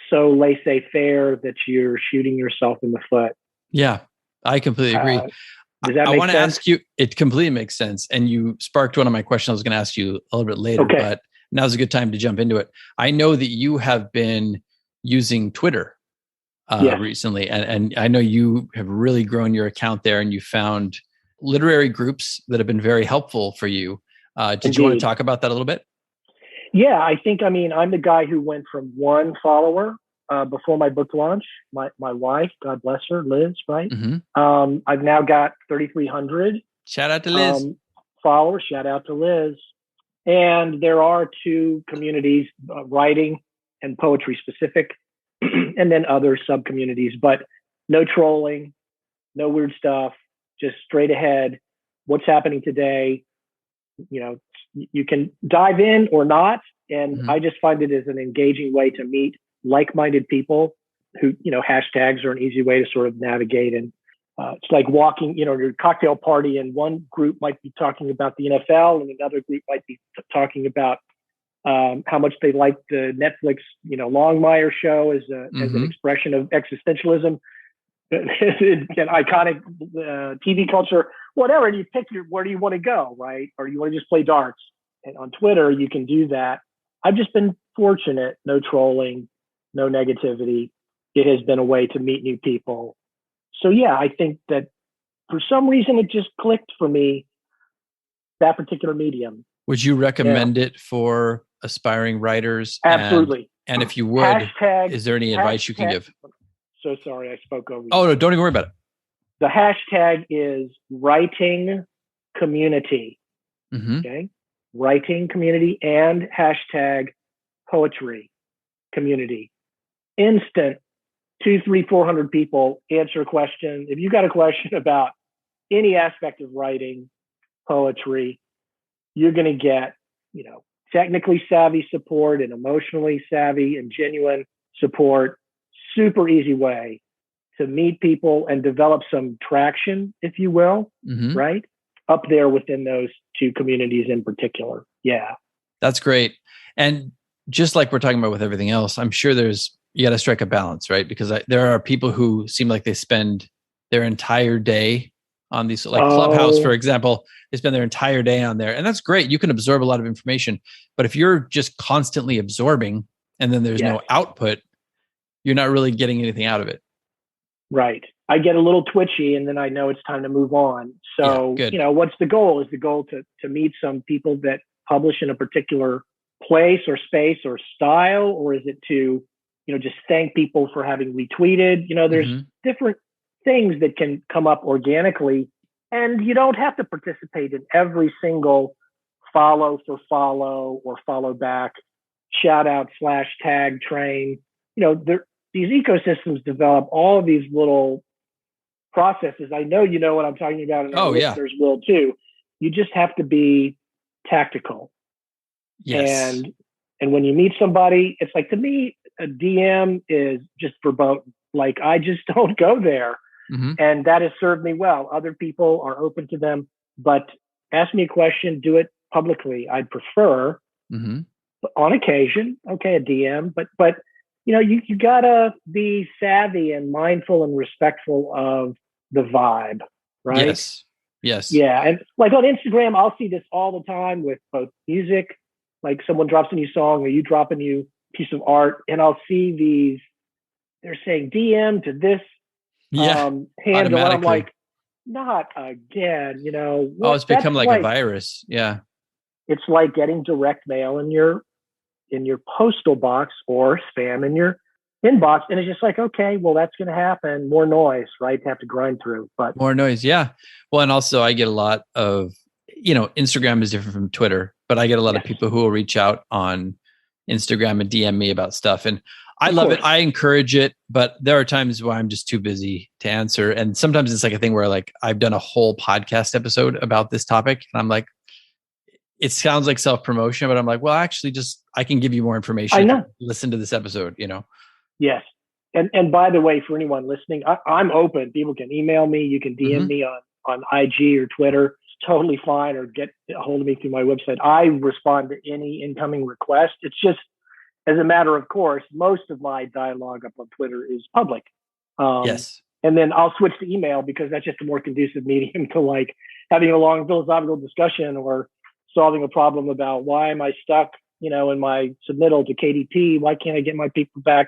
so laissez-faire that you're shooting yourself in the foot. Yeah, I completely agree. Does that make sense? I want to ask you, it completely makes sense. And you sparked one of my questions I was going to ask you a little bit later, but now's a good time to jump into it. I know that you have been using Twitter recently, and I know you have really grown your account there and you found literary groups that have been very helpful for you. Did you want to talk about that a little bit? Yeah, I think, I'm the guy who went from one follower before my book launch, my wife, God bless her, Liz, right? I've now got 3,300. Shout out to Liz. Followers. Shout out to Liz. And there are 2 communities, writing and poetry specific, and then other sub-communities, but no trolling, no weird stuff, just straight ahead. What's happening today? You can dive in or not. And I just find it as an engaging way to meet like-minded people who, hashtags are an easy way to sort of navigate. And it's like walking, your cocktail party, and one group might be talking about the NFL and another group might be talking about how much they like the Netflix, Longmire show as an expression of existentialism, an iconic TV culture, whatever. And you pick where do you want to go, right? Or you want to just play darts. And on Twitter, you can do that. I've just been fortunate, no trolling, no negativity. It has been a way to meet new people. So yeah, I think that for some reason it just clicked for me, that particular medium. Would you recommend it for aspiring writers? Absolutely. And if you would, is there any advice you can give? So sorry, I spoke over you. Oh, no, don't even worry about it. The hashtag is writing community. Okay. Writing community and hashtag poetry community. Instant 200, 300, 400 people answer a question. If you got a question about any aspect of writing, poetry, you're going to get, technically savvy support and emotionally savvy and genuine support. Super easy way to meet people and develop some traction, if you will, right? Up there within those two communities in particular. Yeah. That's great. And just like we're talking about with everything else, I'm sure you got to strike a balance, right? Because there are people who seem like they spend their entire day on these, like Clubhouse, for example, they spend their entire day on there. And that's great. You can absorb a lot of information. But if you're just constantly absorbing and then there's no output, you're not really getting anything out of it. Right. I get a little twitchy and then I know it's time to move on. So, what's the goal? Is the goal to meet some people that publish in a particular place or space or style? Or is it to, just thank people for having retweeted? There's different things that can come up organically, and you don't have to participate in every single follow for follow or follow back, shout out / tag train. These ecosystems develop all of these little processes. I know you know what I'm talking about, and our listeners will too. You just have to be tactical. Yes. And when you meet somebody, it's like, to me, a DM is just verboten. Like, I just don't go there. And that has served me well. Other people are open to them, but ask me a question, do it publicly. I'd prefer, on occasion, a DM, but you gotta be savvy and mindful and respectful of the vibe, right? Yes. Yeah. And like on Instagram, I'll see this all the time with both music, like someone drops a new song or you drop a new piece of art, and I'll see these, they're saying DM to this handle, and I'm like, not again, it's become like a virus. Yeah. It's like getting direct mail in your postal box or spam in your inbox. And it's just like, okay, well, that's going to happen. More noise, right? To have to grind through, but more noise. Yeah. Well, and also I get a lot of, Instagram is different from Twitter, but I get a lot of people who will reach out on Instagram and DM me about stuff. And I love it. I encourage it, but there are times where I'm just too busy to answer. And sometimes it's like a thing where like I've done a whole podcast episode about this topic and I'm like, it sounds like self-promotion, but I'm like, well, actually I can give you more information. I know. Listen to this episode, Yes. And by the way, for anyone listening, I'm open. People can email me. You can DM me on IG or Twitter. It's totally fine. Or get a hold of me through my website. I respond to any incoming request. It's just, as a matter of course, most of my dialogue up on Twitter is public. Yes. And then I'll switch to email because that's just a more conducive medium to like having a long philosophical discussion or solving a problem about why am I stuck, in my submittal to KDP? Why can't I get my people back,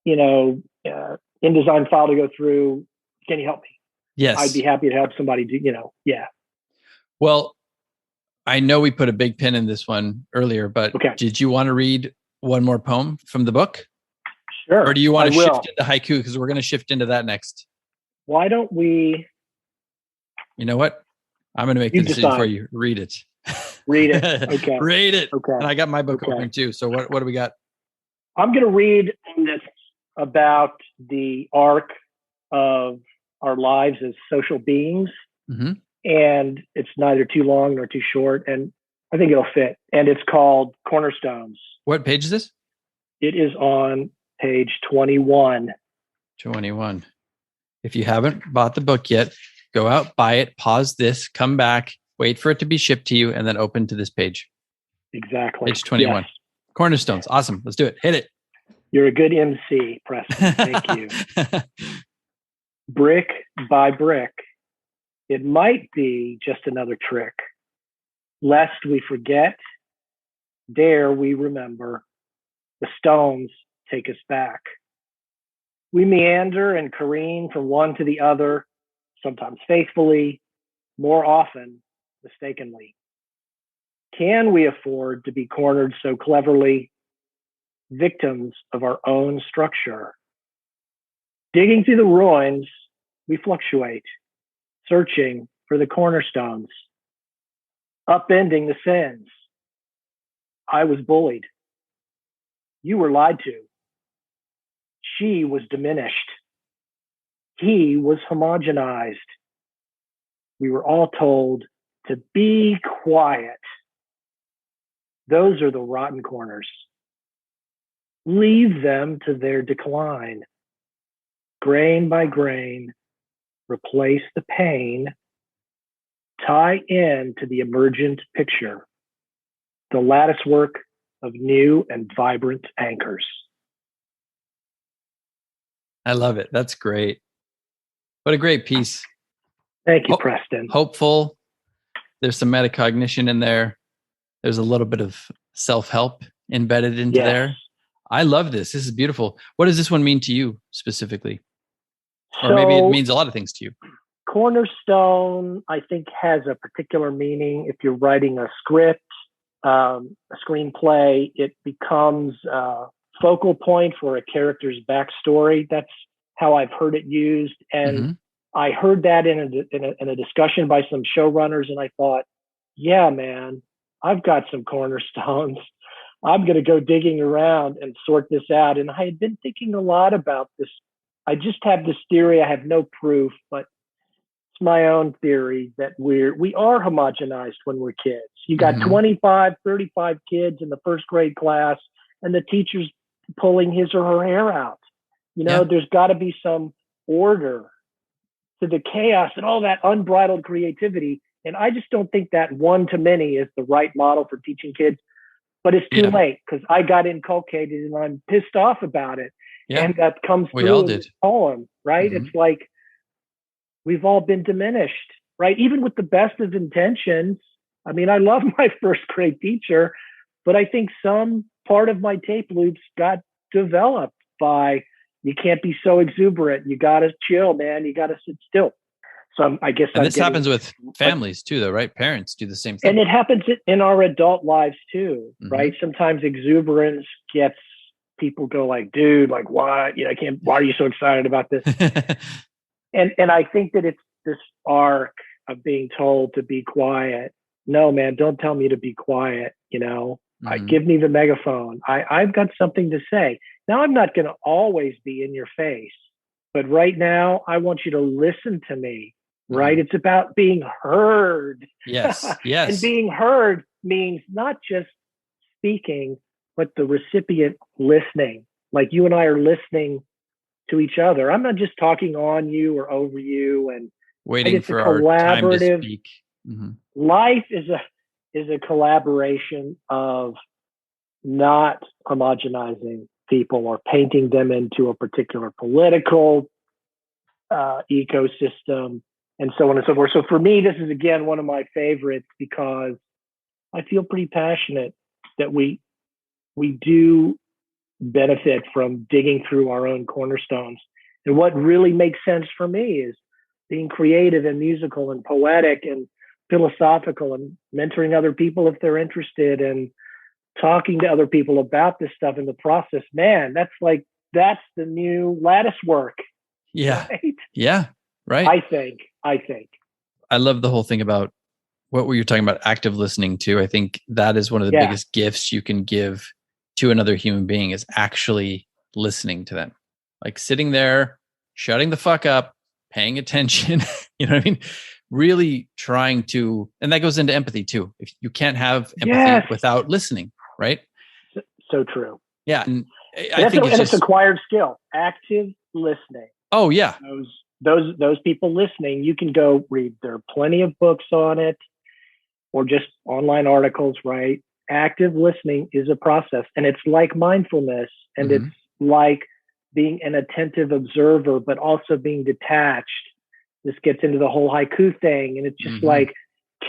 InDesign file to go through? Can you help me? Yes. I'd be happy to help somebody do, Well, I know we put a big pin in this one earlier, but did you want to read one more poem from the book? Sure. Or do you want to shift into haiku? Because we're going to shift into that next. Why don't we? You know what? I'm going to make the decision for you. Read it. Read it. Okay. Read it. Okay. And I got my book open too. So what do we got? I'm going to read this about the arc of our lives as social beings. And it's neither too long nor too short. And I think it'll fit. And it's called Cornerstones. What page is this? It is on page 21. 21. If you haven't bought the book yet, go out, buy it, pause this, come back, wait for it to be shipped to you, and then open to this page. Exactly. Page 21. Yes. Cornerstones. Awesome. Let's do it. Hit it. You're a good MC, Preston. Thank you. Brick by brick, it might be just another trick. Lest we forget, dare we remember, the stones take us back. We meander and careen from one to the other, sometimes faithfully, more often mistakenly. Can we afford to be cornered so cleverly, victims of our own structure? Digging through the ruins, we fluctuate, searching for the cornerstones, upending the sins. I was bullied. You were lied to. She was diminished. He was homogenized. We were all told to be quiet. Those are the rotten corners. Leave them to their decline. Grain by grain, replace the pain. Tie in to the emergent picture, the lattice work of new and vibrant anchors. I love it. That's great. What a great piece. Thank you, Preston. Hopeful. There's some metacognition in there. There's a little bit of self-help embedded into there. I love this. This is beautiful. What does this one mean to you specifically? Or maybe it means a lot of things to you. Cornerstone, I think, has a particular meaning. If you're writing a script, a screenplay, it becomes a focal point for a character's backstory. That's how I've heard it used. And I heard that in a discussion by some showrunners, and I thought, yeah, man, I've got some cornerstones. I'm going to go digging around and sort this out. And I had been thinking a lot about this. I just have this theory. I have no proof, but it's my own theory that we are homogenized when we're kids. You got 25, 35 kids in the first grade class, and the teacher's pulling his or her hair out. You know, there's got to be some order to the chaos and all that unbridled creativity. And I just don't think that one-to-many is the right model for teaching kids. But it's too late because I got inculcated and I'm pissed off about it. Yeah. And that comes through in this poem, right? It's like we've all been diminished, right? Even with the best of intentions. I mean, I love my first grade teacher, but I think some part of my tape loops got developed by, you can't be so exuberant. You got to chill, man. You got to sit still. So I guess this happens with families too, though, right? Parents do the same thing. And it happens in our adult lives too, right? Sometimes exuberance gets people go like, dude, like, why? You know, why are you so excited about this? and I think that it's this arc of being told to be quiet. No, man, don't tell me to be quiet. You know, give me the megaphone. I've got something to say. Now, I'm not going to always be in your face, but right now I want you to listen to me. Right. It's about being heard. Yes. And being heard means not just speaking, but the recipient listening. Like you and I are listening to each other. I'm not just talking on you or over you and waiting for our time to speak. Life is a collaboration of not homogenizing people or painting them into a particular political ecosystem, and so on and so forth. So for me, this is, again, one of my favorites because I feel pretty passionate that we do benefit from digging through our own cornerstones. And what really makes sense for me is being creative and musical and poetic and philosophical and mentoring other people if they're interested and talking to other people about this stuff in the process. Man, that's the new lattice work. Yeah. Right? Yeah. Right. I think. I love the whole thing about what you're talking about, active listening too. I think that is one of the biggest gifts you can give to another human being is actually listening to them. Like sitting there, shutting the fuck up, paying attention, you know what I mean? Really trying to, and that goes into empathy too. If you can't have empathy without listening, right? So true. Yeah. And I think it's an acquired skill, active listening. Oh yeah. Those people listening, you can go read. There are plenty of books on it or just online articles, right? active listening is a process, and it's like mindfulness, and Mm-hmm. it's like being an attentive observer, but also being detached. This gets into the whole haiku thing, and it's just Mm-hmm. like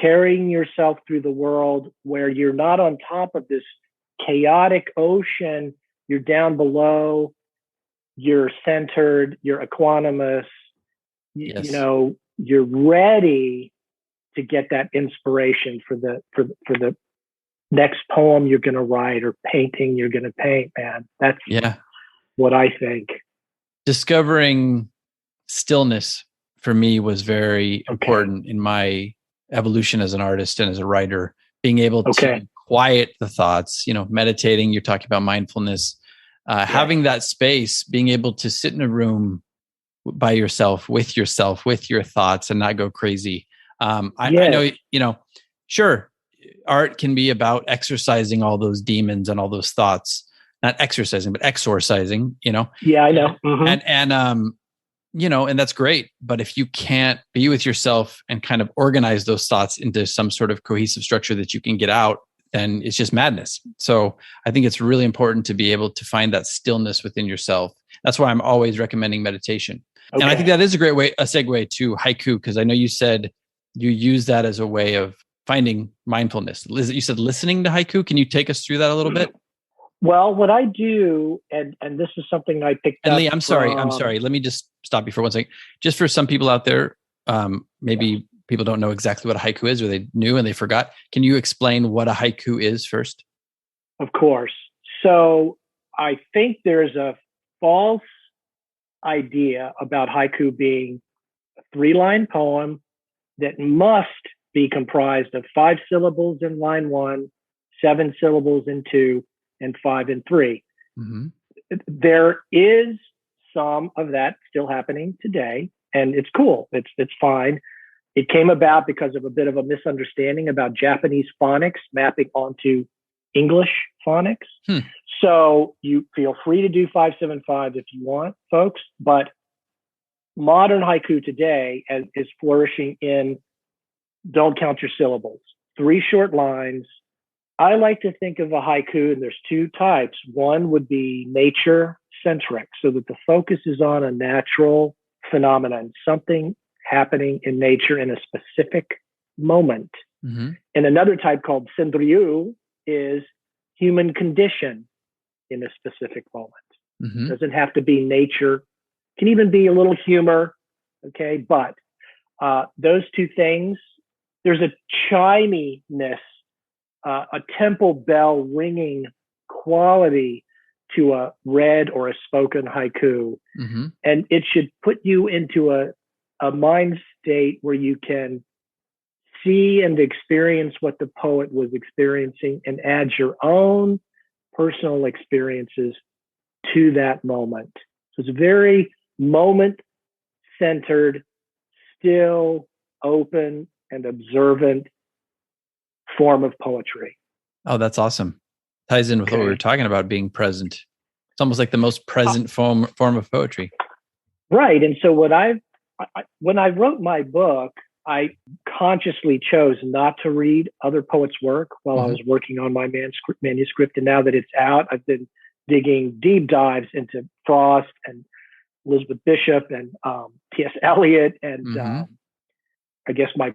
carrying yourself through the world where you're not on top of this chaotic ocean. You're down below, you're centered, you're equanimous, you Yes. know, you're ready to get that inspiration for the next poem you're going to write or painting you're going to paint, man. That's Yeah. what I think. Discovering stillness for me was very Okay. important in my evolution as an artist and as a writer. Being able Okay. to quiet the thoughts, meditating, you're talking about mindfulness, having that space, being able to sit in a room by yourself, with your thoughts and not go crazy. I know, sure, art can be about exercising all those demons and all those thoughts, not exercising, but exorcising, Yeah, I know. Mm-hmm. And that's great. But if you can't be with yourself and kind of organize those thoughts into some sort of cohesive structure that you can get out, then it's just madness. So I think it's really important to be able to find that stillness within yourself. That's why I'm always recommending meditation. Okay. And I think that is a segue to haiku, because I know you said you use that as a way of finding mindfulness. You said listening to haiku. Can you take us through that a little bit? Well, what I do, and this is something I picked up. And Lee, I'm sorry. Let me just stop you for 1 second. Just for some people out there, maybe people don't know exactly what a haiku is, or they knew and they forgot. Can you explain what a haiku is first? Of course. So I think there's a false idea about haiku being a 3-line poem that must be comprised of 5 syllables in line 1, 7 syllables in 2, and 5 in 3. Mm-hmm. There is some of that still happening today, and it's cool. It's fine. It came about because of a bit of a misunderstanding about Japanese phonics mapping onto English phonics. So you feel free to do 5-7-5 if you want, folks. But modern haiku today is flourishing in don't count your syllables. 3 short lines. I like to think of a haiku, and there's 2 types. One would be nature-centric, so that the focus is on a natural phenomenon, something happening in nature in a specific moment. Mm-hmm. And another type called senryu is human condition in a specific moment. Mm-hmm. It doesn't have to be nature. It can even be a little humor, okay? But those 2 things, there's a chiminess, a temple bell ringing quality to a read or a spoken haiku. Mm-hmm. And it should put you into a mind state where you can see and experience what the poet was experiencing and add your own personal experiences to that moment. So it's very moment-centered, still, open, and observant form of poetry. Oh, that's awesome. Ties in with what we were talking about, being present. It's almost like the most present form of poetry. Right. And so when I wrote my book, I consciously chose not to read other poets' work while I was working on my manuscript. And now that it's out, I've been digging deep dives into Frost and Elizabeth Bishop and T.S. Eliot. And I guess my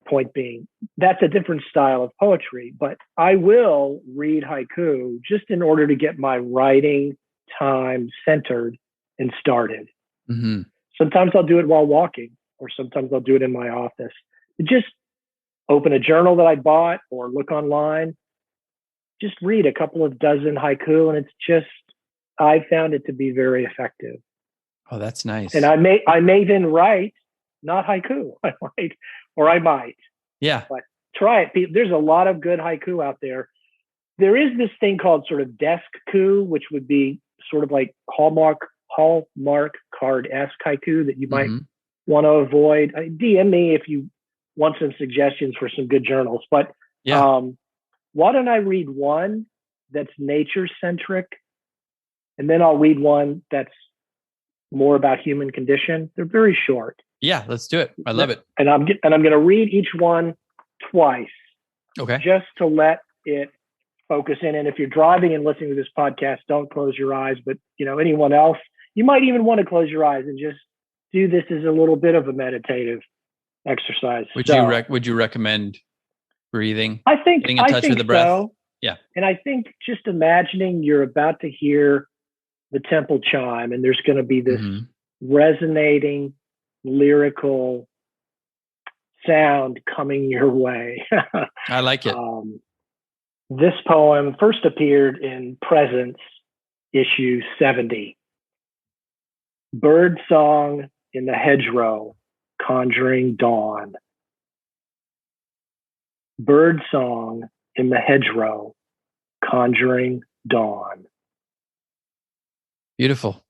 point being, that's a different style of poetry. But I will read haiku just in order to get my writing time centered and started. Mm-hmm. Sometimes I'll do it while walking, or sometimes I'll do it in my office. Just open a journal that I bought or look online, just read a couple of dozen haiku, and I found it to be very effective. Oh, that's nice. And I may then write, not haiku, I might. Yeah. But try it. There's a lot of good haiku out there. There is this thing called sort of desk-ku, which would be sort of like Hallmark card-esque haiku that you might want to avoid. DM me if you want some suggestions for some good journals. But why don't I read one that's nature-centric, and then I'll read one that's more about human condition. They're very short. Yeah, let's do it. I love it. And I'm going to read each one twice. Okay. Just to let it focus in. And if you're driving and listening to this podcast, don't close your eyes. But anyone else, you might even want to close your eyes and just do this as a little bit of a meditative exercise. Would you recommend breathing? Getting in touch with the breath. So. Yeah. And I think just imagining you're about to hear the temple chime, and there's going to be this resonating, lyrical sound coming your way. I like it. This poem first appeared in Presence, issue 70. Bird song in the hedgerow, conjuring dawn. Bird song in the hedgerow, conjuring dawn. Beautiful.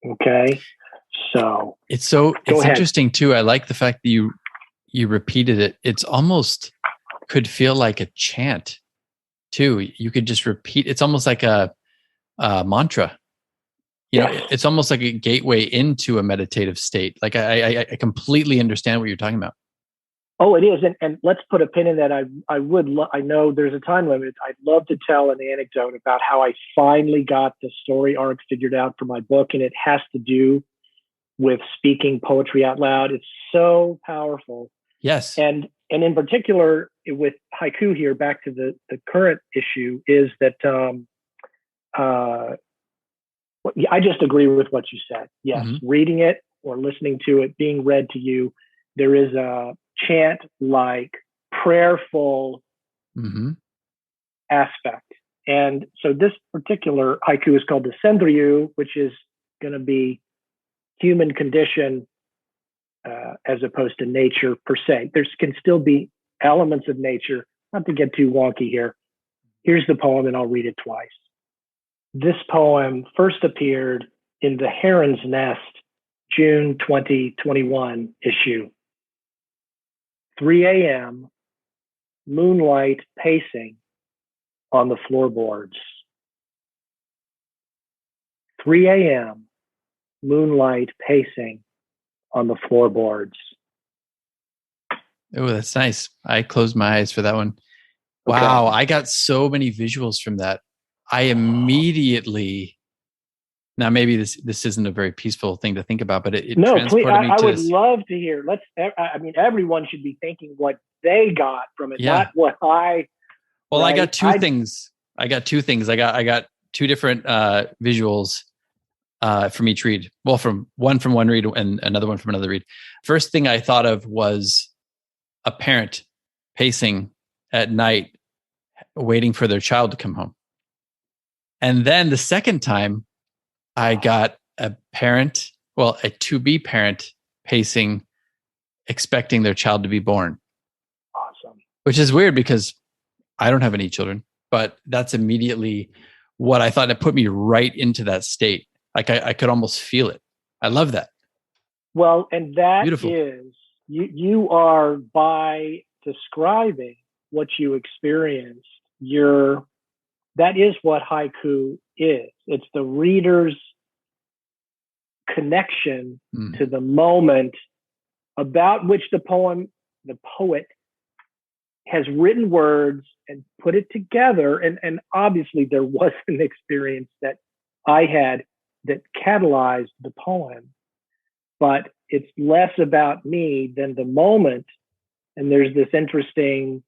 Okay. So it's interesting too. I like the fact that you repeated it. It's almost could feel like a chant too. You could just repeat. It's almost like a mantra. It's almost like a gateway into a meditative state. Like I completely understand what you're talking about. Oh, it is. And let's put a pin in that. I know there's a time limit. I'd love to tell an anecdote about how I finally got the story arc figured out for my book. And it has to do with speaking poetry out loud. It's so powerful. Yes. And in particular with haiku here, back to the current issue, is that I just agree with what you said. Yes. Reading it or listening to it, being read to you, there is a chant-like, prayerful aspect. And so this particular haiku is called the Sendryu, which is going to be human condition as opposed to nature per se. There can still be elements of nature, not to get too wonky here. Here's the poem, and I'll read it twice. This poem first appeared in the Heron's Nest, June 2021 issue. 3 a.m., moonlight pacing on the floorboards. 3 a.m., moonlight pacing on the floorboards. Oh, that's nice. I closed my eyes for that one. Wow, okay. I got so many visuals from that. I immediately... Now, maybe this isn't a very peaceful thing to think about, but it transported me to... I would love to hear. Everyone should be thinking what they got from it, not what I... Well, right? I got two things. I got two different visuals from each read. Well, from one read and another one from another read. First thing I thought of was a parent pacing at night, waiting for their child to come home. And then the second time, I got a to-be parent pacing, expecting their child to be born. Awesome. Which is weird because I don't have any children, but that's immediately what I thought. It put me right into that state. Like I could almost feel it. I love that. Well, and that Beautiful. Is, you are, by describing what you experienced, that is what haiku is. It's the reader's connection to the moment about which the poet has written words and put it together. And obviously there was an experience that I had that catalyzed the poem, but it's less about me than the moment. And there's this interesting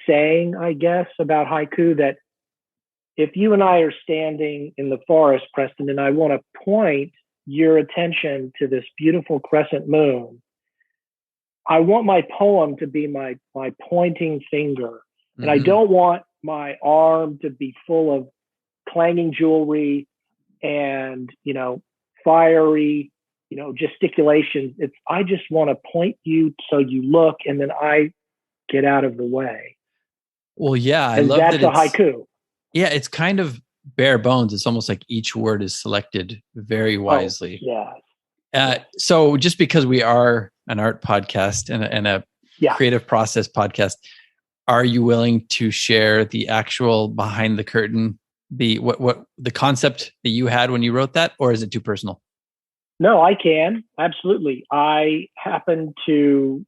saying, I guess, about haiku that if you and I are standing in the forest, Preston, and I want to point your attention to this beautiful crescent moon, I want my poem to be my pointing finger. And I don't want my arm to be full of clanging jewelry and, fiery, gesticulations. I just want to point you so you look, and then I get out of the way. Well, yeah, I love that. That's a haiku. Yeah, it's kind of bare bones. It's almost like each word is selected very wisely. Oh, yeah. So just because we are an art podcast and a creative process podcast, are you willing to share the actual behind the curtain, what the concept that you had when you wrote that, or is it too personal? No, I can. Absolutely. I happen to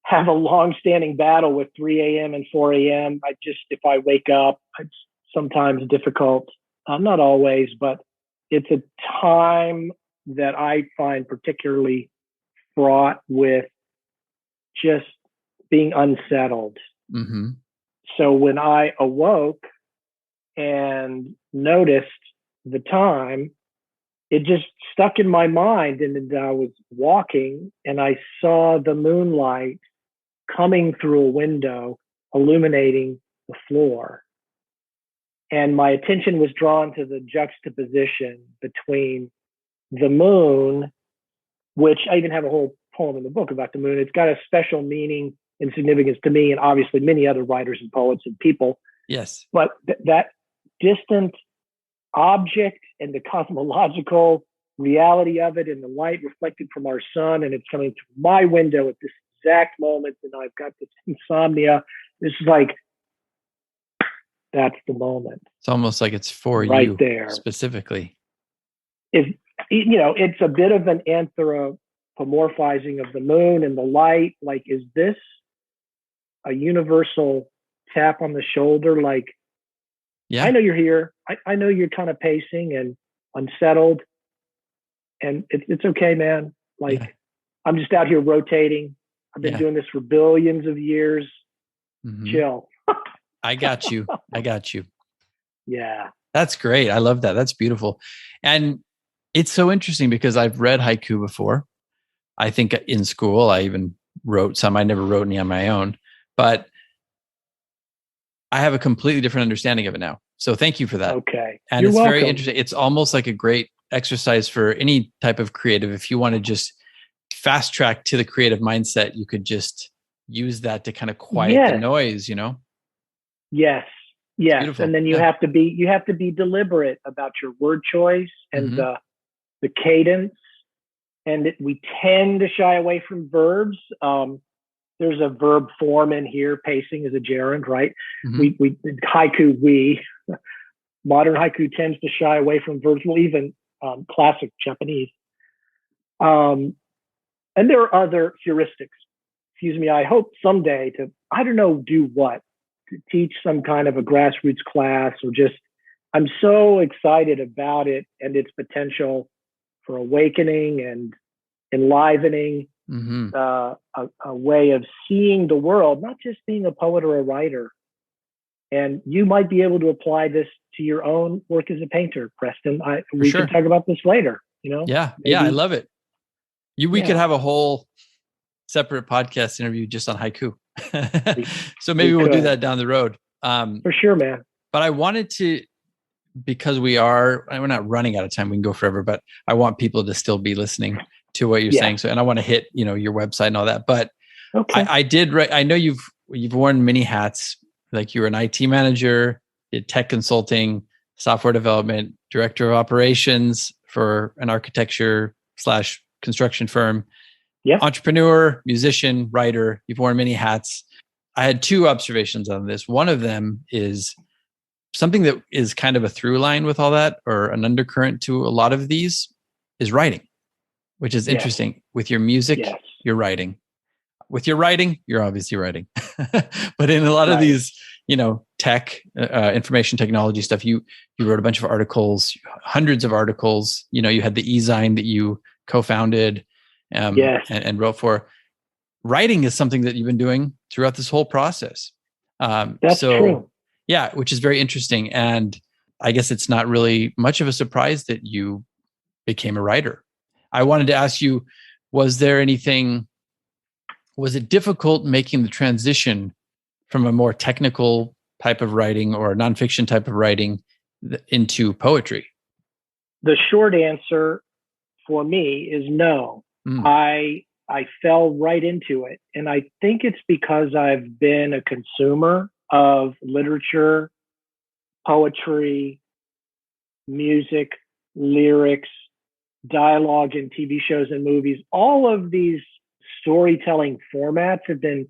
have a long-standing battle with 3 a.m. and 4 a.m. If I wake up, it's sometimes difficult. Not always, but it's a time that I find particularly fraught with just being unsettled. Mm-hmm. So when I awoke and noticed the time, it just stuck in my mind. And I was walking and I saw the moonlight coming through a window, illuminating the floor. And my attention was drawn to the juxtaposition between the moon, which I even have a whole poem in the book about the moon. It's got a special meaning and significance to me, and obviously many other writers and poets and people. Yes. But that distant object and the cosmological reality of it and the light reflected from our sun, and it's coming through my window at this exact moment, and I've got this insomnia. This is like, that's the moment. It's almost like it's for right you there specifically. It's a bit of an anthropomorphizing of the moon and the light. Like, is this a universal tap on the shoulder? Like, yeah, I know you're here. I know you're kind of pacing and unsettled, and it's okay, man. Like, yeah. I'm just out here rotating. I've been doing this for billions of years. Mm-hmm. Chill. I got you. Yeah. That's great. I love that. That's beautiful. And it's so interesting because I've read haiku before. I think in school, I even wrote some. I never wrote any on my own, but I have a completely different understanding of it now. So thank you for that. Okay. And You're it's welcome. very interesting. It's almost like a great exercise for any type of creative. If you want to just fast track to the creative mindset, you could just use that to kind of quiet the noise, Yes. And then you have to be deliberate about your word choice and the cadence. And we tend to shy away from verbs. There's a verb form in here. Pacing is a gerund, right? Mm-hmm. Modern haiku tends to shy away from verbs. Well, even classic Japanese. And there are other heuristics. I hope someday to teach some kind of a grassroots class, or just, I'm so excited about it and its potential for awakening and enlivening, a way of seeing the world, not just being a poet or a writer. And you might be able to apply this to your own work as a painter, Preston. We can talk about this later, Yeah. Maybe. Yeah. I love it. We could have a whole separate podcast interview just on haiku. So maybe we'll do that down the road. For sure, man. But I wanted to, because we're not running out of time. We can go forever, but I want people to still be listening to what you're saying. So, and I want to hit, your website and all that, but I did, I know you've worn many hats. Like, you were an IT manager, did tech consulting, software development, director of operations for an architecture/construction firm, entrepreneur, musician, writer. You've worn many hats. I had two observations on this. One of them is something that is kind of a through line with all that, or an undercurrent to a lot of these, is writing, which is interesting. With your music, you're writing. With your writing, you're obviously writing. But in a lot of these, tech, information technology stuff, you wrote a bunch of articles, hundreds of articles. You had the e-zine that you co-founded and wrote for. Writing is something that you've been doing throughout this whole process. That's true. Yeah, which is very interesting. And I guess it's not really much of a surprise that you became a writer. I wanted to ask you, was it difficult making the transition from a more technical type of writing or a nonfiction type of writing into poetry? The short answer for me is no. I fell right into it. And I think it's because I've been a consumer of literature, poetry, music, lyrics, dialogue in TV shows and movies. All of these storytelling formats have been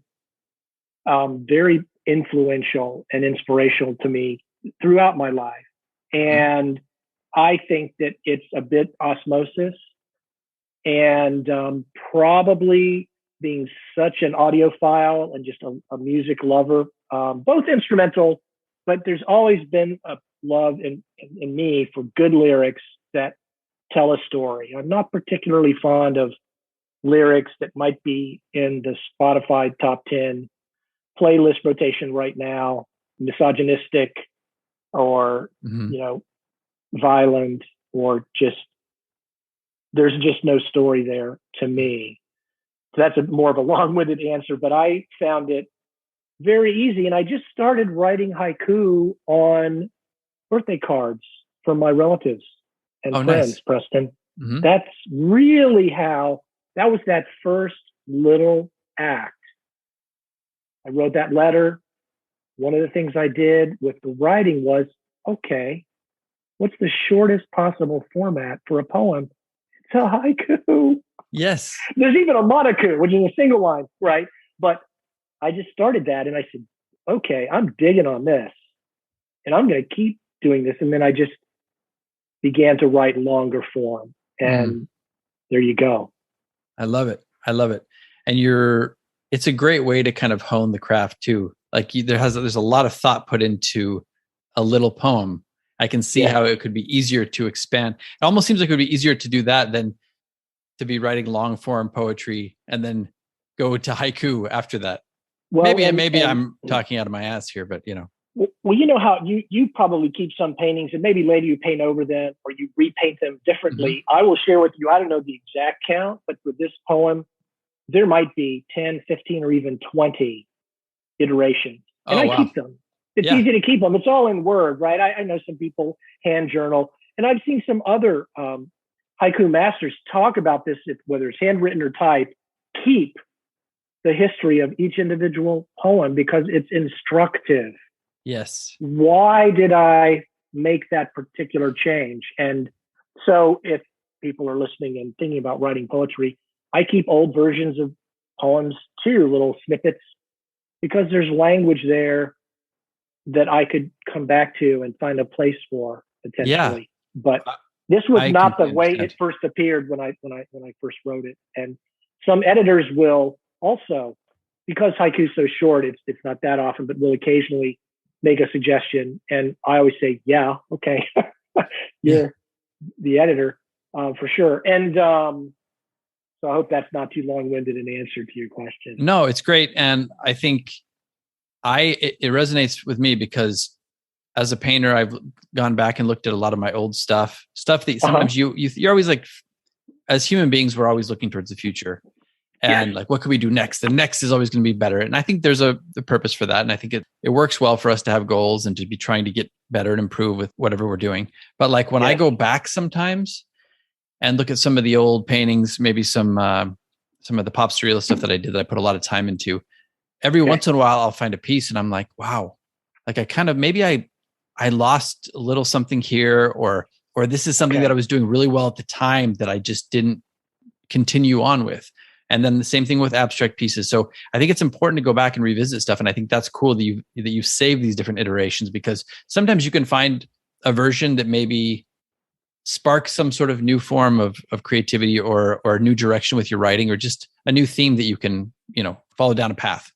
very influential and inspirational to me throughout my life. And I think that it's a bit osmosis, and probably being such an audiophile and just a music lover, both instrumental, but there's always been a love in me for good lyrics that tell a story. I'm not particularly fond of lyrics that might be in the Spotify top 10 playlist rotation right now, misogynistic or, violent, or just, there's just no story there to me. So that's more of a long-winded answer, but I found it very easy. And I just started writing haiku on birthday cards from my relatives and friends, nice. Preston. Mm-hmm. That's really how, that was that first little act. I wrote that letter. One of the things I did with the writing was, okay, what's the shortest possible format for a poem? It's a haiku. Yes. There's even a monoku, which is a single line, right? But I just started that and I said, okay, I'm digging on this and I'm going to keep doing this. And then I just began to write longer form, and there you go. I love it. I love it. And it's a great way to kind of hone the craft too. Like there's a lot of thought put into a little poem. I can see how it could be easier to expand. It almost seems like it would be easier to do that than to be writing long form poetry and then go to haiku after that. Well, maybe I'm talking out of my ass here, but Well, you know how you probably keep some paintings and maybe later you paint over them or you repaint them differently. Mm-hmm. I will share with you, I don't know the exact count, but for this poem, there might be 10, 15, or even 20 iterations. And I keep them. It's easy to keep them. It's all in Word, right? I know some people hand journal, and I've seen some other haiku masters talk about this, whether it's handwritten or typed, keep the history of each individual poem because it's instructive. Yes. Why did I make that particular change? And so if people are listening and thinking about writing poetry, I keep old versions of poems too, little snippets, because there's language there that I could come back to and find a place for potentially. Yeah. But this was not the way it first appeared when I first wrote it. And some editors will also, because haiku is so short, it's not that often, but will occasionally make a suggestion. And I always say, yeah, okay, you're the editor for sure. And so I hope that's not too long-winded an answer to your question. No, it's great. And I think it resonates with me because as a painter, I've gone back and looked at a lot of my old stuff that sometimes you're always like, as human beings, we're always looking towards the future. And like, what can we do next? The next is always going to be better. And I think there's a purpose for that. And I think it works well for us to have goals and to be trying to get better and improve with whatever we're doing. But like when I go back sometimes and look at some of the old paintings, maybe some of the pop surrealist stuff that I did that I put a lot of time into, every once in a while I'll find a piece and I'm like, wow, like I kind of, maybe I lost a little something here, or this is something that I was doing really well at the time that I just didn't continue on with. And then the same thing with abstract pieces. So I think it's important to go back and revisit stuff. And I think that's cool that you save these different iterations, because sometimes you can find a version that maybe sparks some sort of new form of creativity or a new direction with your writing, or just a new theme that you can, follow down a path.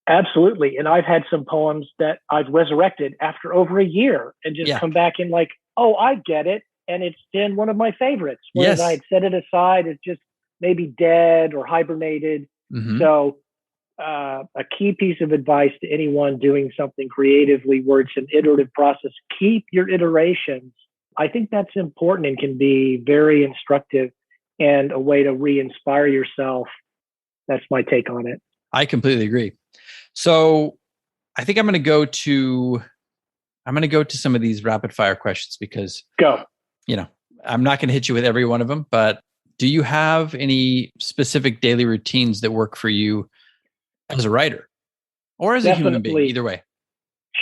Absolutely. And I've had some poems that I've resurrected after over a year and just come back and like, oh, I get it. And it's been one of my favorites. Whereas I had set it aside, it's just maybe dead or hibernated. Mm-hmm. So a key piece of advice to anyone doing something creatively where it's an iterative process, keep your iterations. I think that's important and can be very instructive and a way to re-inspire yourself. That's my take on it. I completely agree. So I think I'm going to go to some of these rapid fire questions because I'm not going to hit you with every one of them, but do you have any specific daily routines that work for you as a writer or as a human being, either way?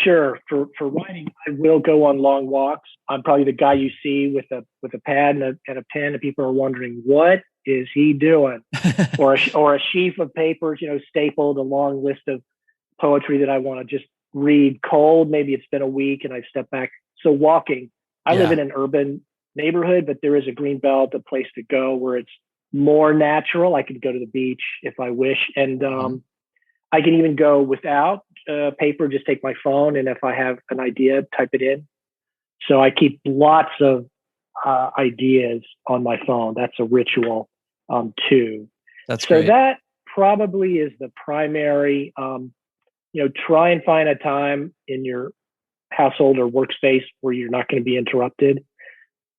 Sure. For writing, I will go on long walks. I'm probably the guy you see with a pad and a pen, and people are wondering, what is he doing? or a sheaf of papers, stapled, a long list of poetry that I want to just read cold. Maybe it's been a week and I've stepped back. So walking, I live in an urban neighborhood, but there is a green belt, a place to go where it's more natural. I could go to the beach if I wish. And I can even go without paper, just take my phone. And if I have an idea, type it in. So I keep lots of ideas on my phone. That's a ritual too. That's so great. That probably is the primary, try and find a time in your household or workspace where you're not going to be interrupted.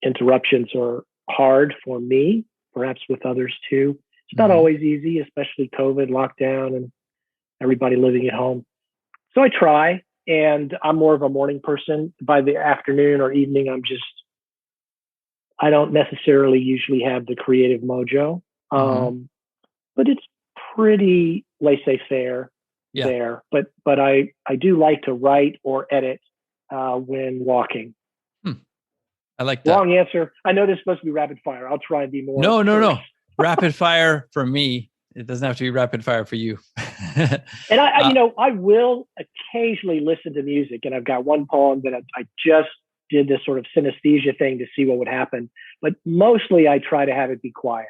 Interruptions are hard for me, perhaps with others too. It's not always easy, especially COVID lockdown and everybody living at home. So I try, and I'm more of a morning person. By the afternoon or evening, I don't necessarily usually have the creative mojo, but it's pretty laissez-faire there. But I do like to write or edit when walking. I like that. Long answer. I know this is supposed to be rapid fire. I'll try and be more. No. Rapid fire for me. It doesn't have to be rapid fire for you. And I will occasionally listen to music, and I've got one poem that I just did this sort of synesthesia thing to see what would happen. But mostly I try to have it be quiet.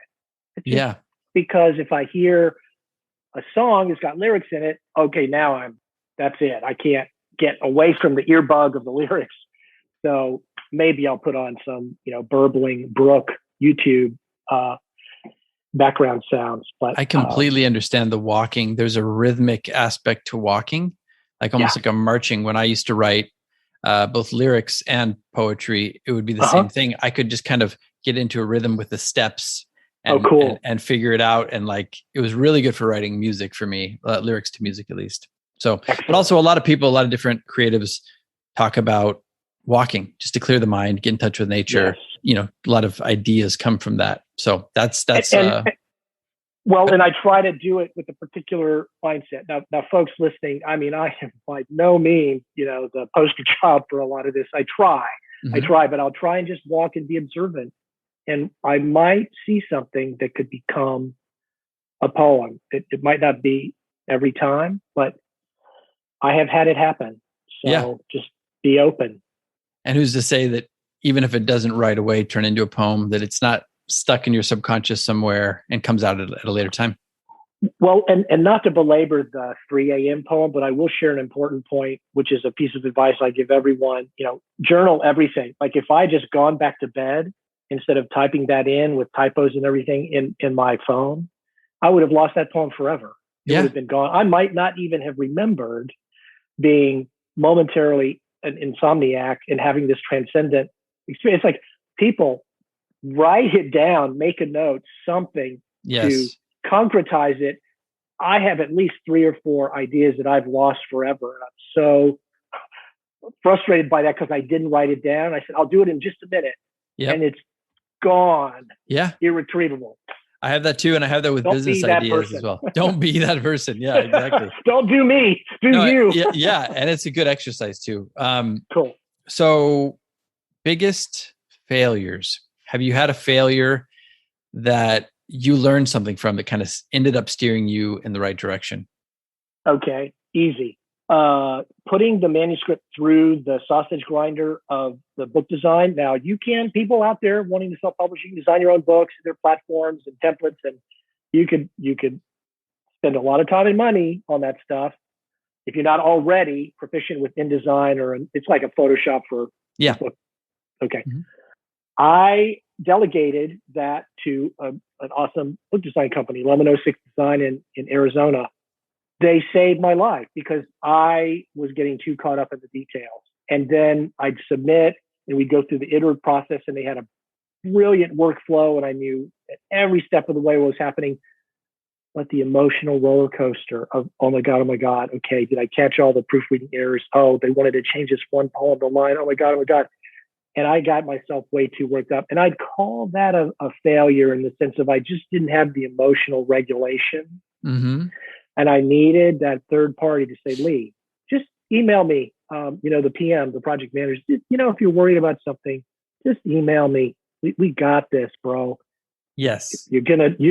Because if I hear a song that's got lyrics in it, okay, that's it. I can't get away from the earbug of the lyrics. So maybe I'll put on some, burbling brook YouTube background sounds. But I completely understand the walking. There's a rhythmic aspect to walking, like almost like a marching. When I used to write both lyrics and poetry, it would be the same thing. I could just kind of get into a rhythm with the steps and figure it out. And like, it was really good for writing music for me, lyrics to music at least. So, Excellent. But also a lot of different creatives talk about walking just to clear the mind, get in touch with nature. Yes. A lot of ideas come from that. So that's and I try to do it with a particular mindset. Now folks listening, I am by no means, the poster child for a lot of this. I try, but I'll try and just walk and be observant. And I might see something that could become a poem. It might not be every time, but I have had it happen. So just be open. And who's to say that even if it doesn't right away turn into a poem, that it's not stuck in your subconscious somewhere and comes out at a later time? Well, and not to belabor the 3 a.m. poem, but I will share an important point, which is a piece of advice I give everyone. Journal everything. Like if I just gone back to bed instead of typing that in with typos and everything in my phone, I would have lost that poem forever. It would have been gone. I might not even have remembered being momentarily an insomniac and having this transcendent experience. It's like people write it down, make a note, something to concretize it. I have at least 3 or 4 ideas that I've lost forever. And I'm so frustrated by that because I didn't write it down. I said, I'll do it in just a minute. And it's gone. Irretrievable. I have that too. And I have that with business ideas as well. Don't be that person. Yeah, exactly. Don't do me. You. Yeah. And it's a good exercise too. Cool. So biggest failures. Have you had a failure that you learned something from that kind of ended up steering you in the right direction? Okay. Easy. Putting the manuscript through the sausage grinder of the book design. Now people out there wanting to self-publish, you can design your own books, their platforms and templates, and you could spend a lot of time and money on that stuff. If you're not already proficient with InDesign it's like a Photoshop for a book. Okay. Mm-hmm. I delegated that to an awesome book design company, Lemon 06 Design in Arizona. They saved my life because I was getting too caught up in the details. And then I'd submit and we'd go through the iterative process, and they had a brilliant workflow, and I knew at every step of the way what was happening. But the emotional roller coaster of, oh my God, okay, did I catch all the proofreading errors? Oh, they wanted to change this one poem to line. Oh my God. And I got myself way too worked up. And I'd call that a failure in the sense of I just didn't have the emotional regulation. Mm-hmm. And I needed that third party to say, Lee, just email me, the PM, the project manager. If you're worried about something, just email me. We got this, bro. Yes. You're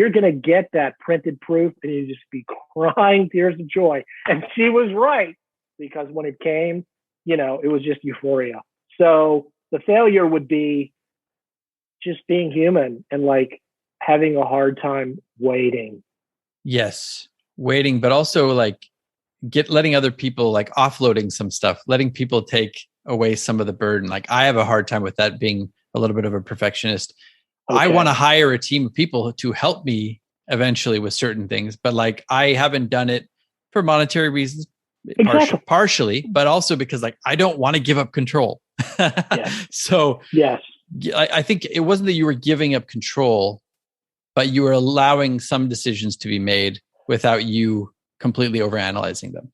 gonna get that printed proof and you just be crying tears of joy. And she was right, because when it came, it was just euphoria. So the failure would be just being human and like having a hard time waiting. Yes. Waiting, but also like letting other people, like offloading some stuff, letting people take away some of the burden. Like I have a hard time with that, being a little bit of a perfectionist. Okay. I want to hire a team of people to help me eventually with certain things, but like I haven't done it for monetary reasons, Exactly. partially, but also because like I don't want to give up control. Yes. So Yes. I think it wasn't that you were giving up control, but you were allowing some decisions to be made without you completely overanalyzing them.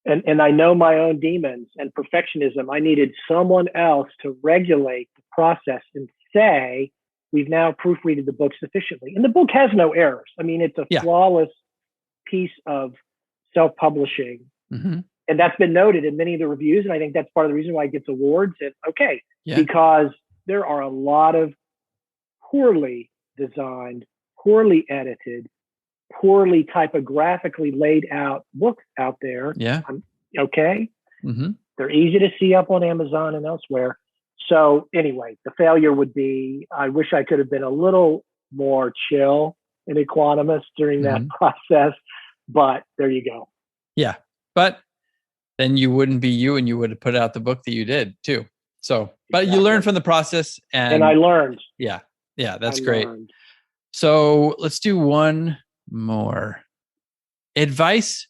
And I know my own demons and perfectionism. I needed someone else to regulate the process and say, we've now proofreaded the book sufficiently. And the book has no errors. I mean, it's a flawless piece of self-publishing. Mm-hmm. And that's been noted in many of the reviews. And I think that's part of the reason why it gets awards. And because there are a lot of poorly designed, poorly edited, poorly typographically laid out books out there. Yeah. Mm-hmm. They're easy to see up on Amazon and elsewhere. So anyway, the failure would be, I wish I could have been a little more chill and equanimous during that process, but there you go. Yeah. But then you wouldn't be you, and you would have put out the book that you did too. So, but you learned from the process, and I learned. Yeah. That's great. So let's do one more. Advice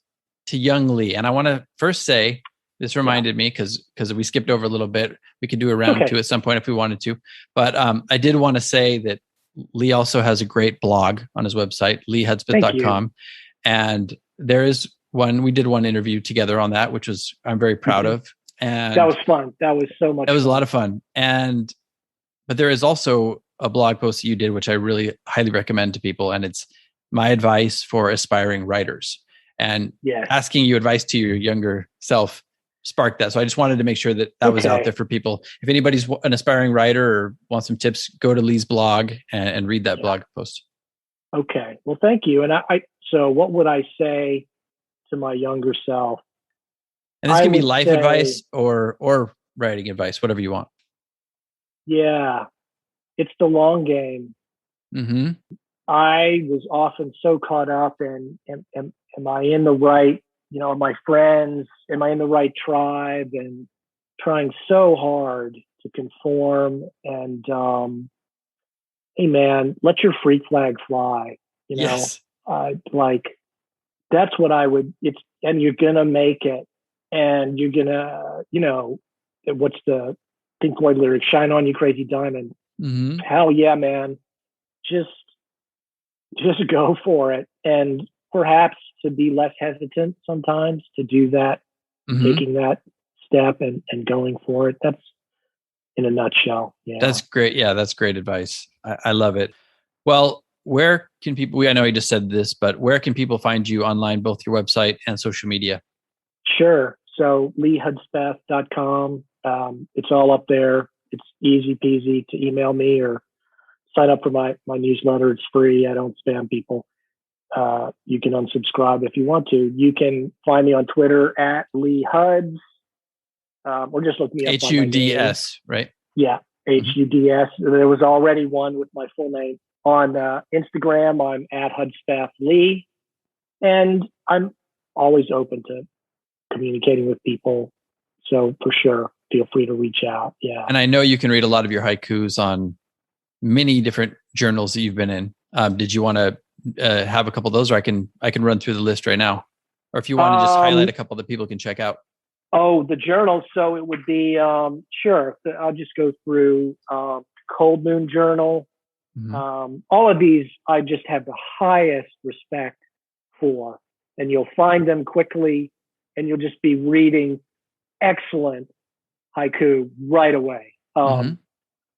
to young Lee. And I want to first say, this reminded me because we skipped over a little bit. We could do a round two at some point if we wanted to. But I did want to say that Lee also has a great blog on his website, leehudspeth.com. And there is we did one interview together on that, which I'm very proud of. And that was fun. That was so much fun. That was a lot of fun. But there is also a blog post that you did, which I really highly recommend to people. And it's my advice for aspiring writers. And asking you advice to your younger self sparked that. So I just wanted to make sure that was out there for people. If anybody's an aspiring writer or wants some tips, go to Lee's blog and read that blog post. Okay. Well, thank you. And so what would I say to my younger self? And this can be life advice or writing advice, whatever you want. Yeah. It's the long game. Mm-hmm. I was often so caught up in, am I in the right, my friends, am I in the right tribe, and trying so hard to conform. And, hey man, let your freak flag fly, Yes. Like that's what I would, and you're going to make it, and you're going to, what's the Pink Floyd lyric? Shine on, you crazy diamond. Mm-hmm. Hell yeah, man. Just go for it. And perhaps to be less hesitant sometimes to do that, taking that step and going for it. That's in a nutshell. Yeah. That's great. Yeah, that's great advice. I love it. Well, where can people, I know you just said this, but where can people find you online, both your website and social media? Sure. So leehudspeth.com. It's all up there. It's easy peasy to email me or sign up for my newsletter. It's free. I don't spam people. You can unsubscribe if you want to. You can find me on Twitter at Lee Huds, or just look me up. HUDS, right? Yeah, HUDS. There was already one with my full name. On Instagram, I'm at Hudspeth Lee, and I'm always open to communicating with people. So for sure, feel free to reach out. Yeah. And I know you can read a lot of your haikus on many different journals that you've been in. Did you want to have a couple of those, or I can run through the list right now, or if you want to just highlight a couple that people can check out. Oh, the journals. So it would be sure. I'll just go through Cold Moon Journal. All of these I just have the highest respect for, and you'll find them quickly, and you'll just be reading excellent haiku right away.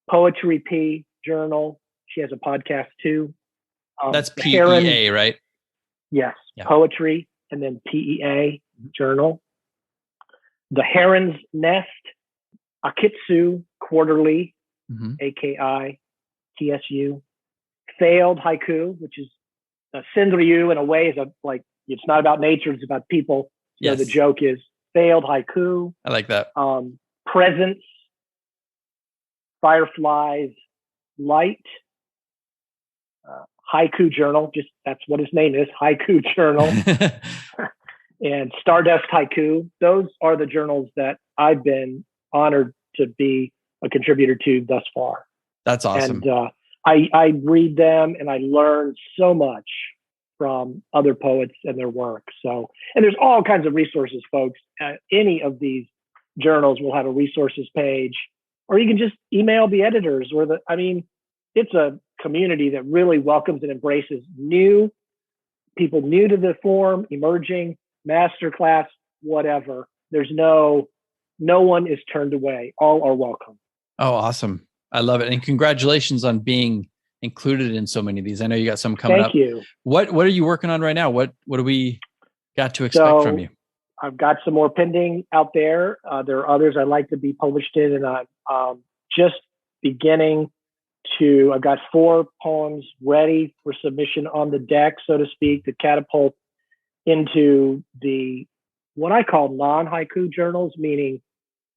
Poetry P Journal. She has a podcast too. That's PEA, right? Yes. Yeah. Poetry and then PEA Journal. The Heron's Nest, Akitsu Quarterly, AKITSU. Failed Haiku, which is Sindryu in a way, is it's not about nature, it's about people. So the joke is failed haiku. I like that. Presence, Fireflies, Light, Haiku Journal. Just that's what his name is, Haiku Journal, and Stardust Haiku. Those are the journals that I've been honored to be a contributor to thus far. That's awesome. And I read them and I learn so much from other poets and their work. So, and there's all kinds of resources, folks. Any of these journals will have a resources page, or you can just email the editors it's a community that really welcomes and embraces people new to the form, emerging, masterclass, whatever. There's no one is turned away. All are welcome. Oh, awesome. I love it. And congratulations on being included in so many of these. I know you got some coming up. Thank you. What are you working on right now? What do we got to expect from you? I've got some more pending out there. There are others I'd like to be published in, and I'm just beginning to. I've got 4 poems ready for submission on the deck, so to speak, to catapult into the what I call non-haiku journals, meaning it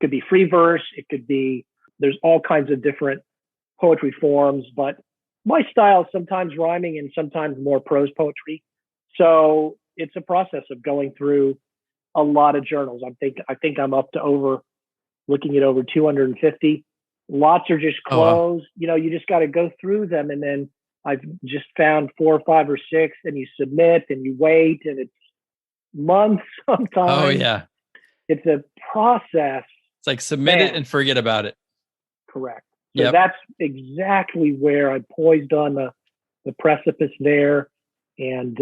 could be free verse, it could be. There's all kinds of different poetry forms, but my style is sometimes rhyming and sometimes more prose poetry. So it's a process of going through a lot of journals. I think I'm up to looking at over 250. Lots are just closed. Oh, wow. You just got to go through them. And then I've just found 4 or 5 or 6, and you submit and you wait, and it's months sometimes. Oh, yeah. It's a process. It's like submit it and forget about it. Correct. So that's exactly where I'm poised on the precipice there. And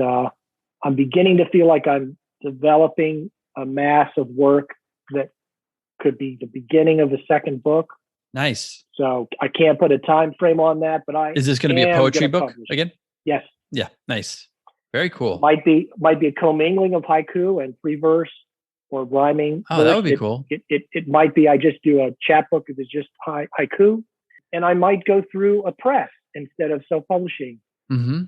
I'm beginning to feel like I'm developing a mass of work that could be the beginning of a second book. Nice. So I can't put a time frame on that, but is this going to be a poetry book again? Yes. Yeah. Nice. Very cool. Might be a commingling of haiku and free verse or rhyming. Oh, that would be cool. It might be I just do a chapbook that is just haiku, and I might go through a press instead of self-publishing. Mm-hmm.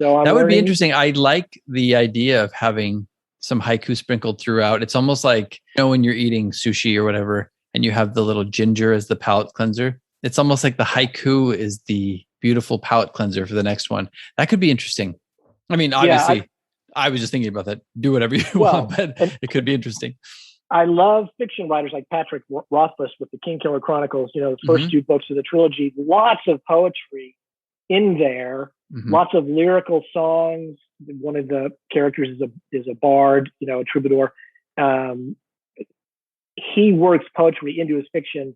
So that would be interesting. I like the idea of having some haiku sprinkled throughout. It's almost like, when you're eating sushi or whatever, and you have the little ginger as the palate cleanser. It's almost like the haiku is the beautiful palate cleanser for the next one. That could be interesting. I mean, obviously, I was just thinking about that. Do whatever you want, but it could be interesting. I love fiction writers like Patrick Rothfuss with the King Killer Chronicles, the first 2 books of the trilogy. Lots of poetry in there, lots of lyrical songs. One of the characters is a bard, a troubadour. He works poetry into his fiction.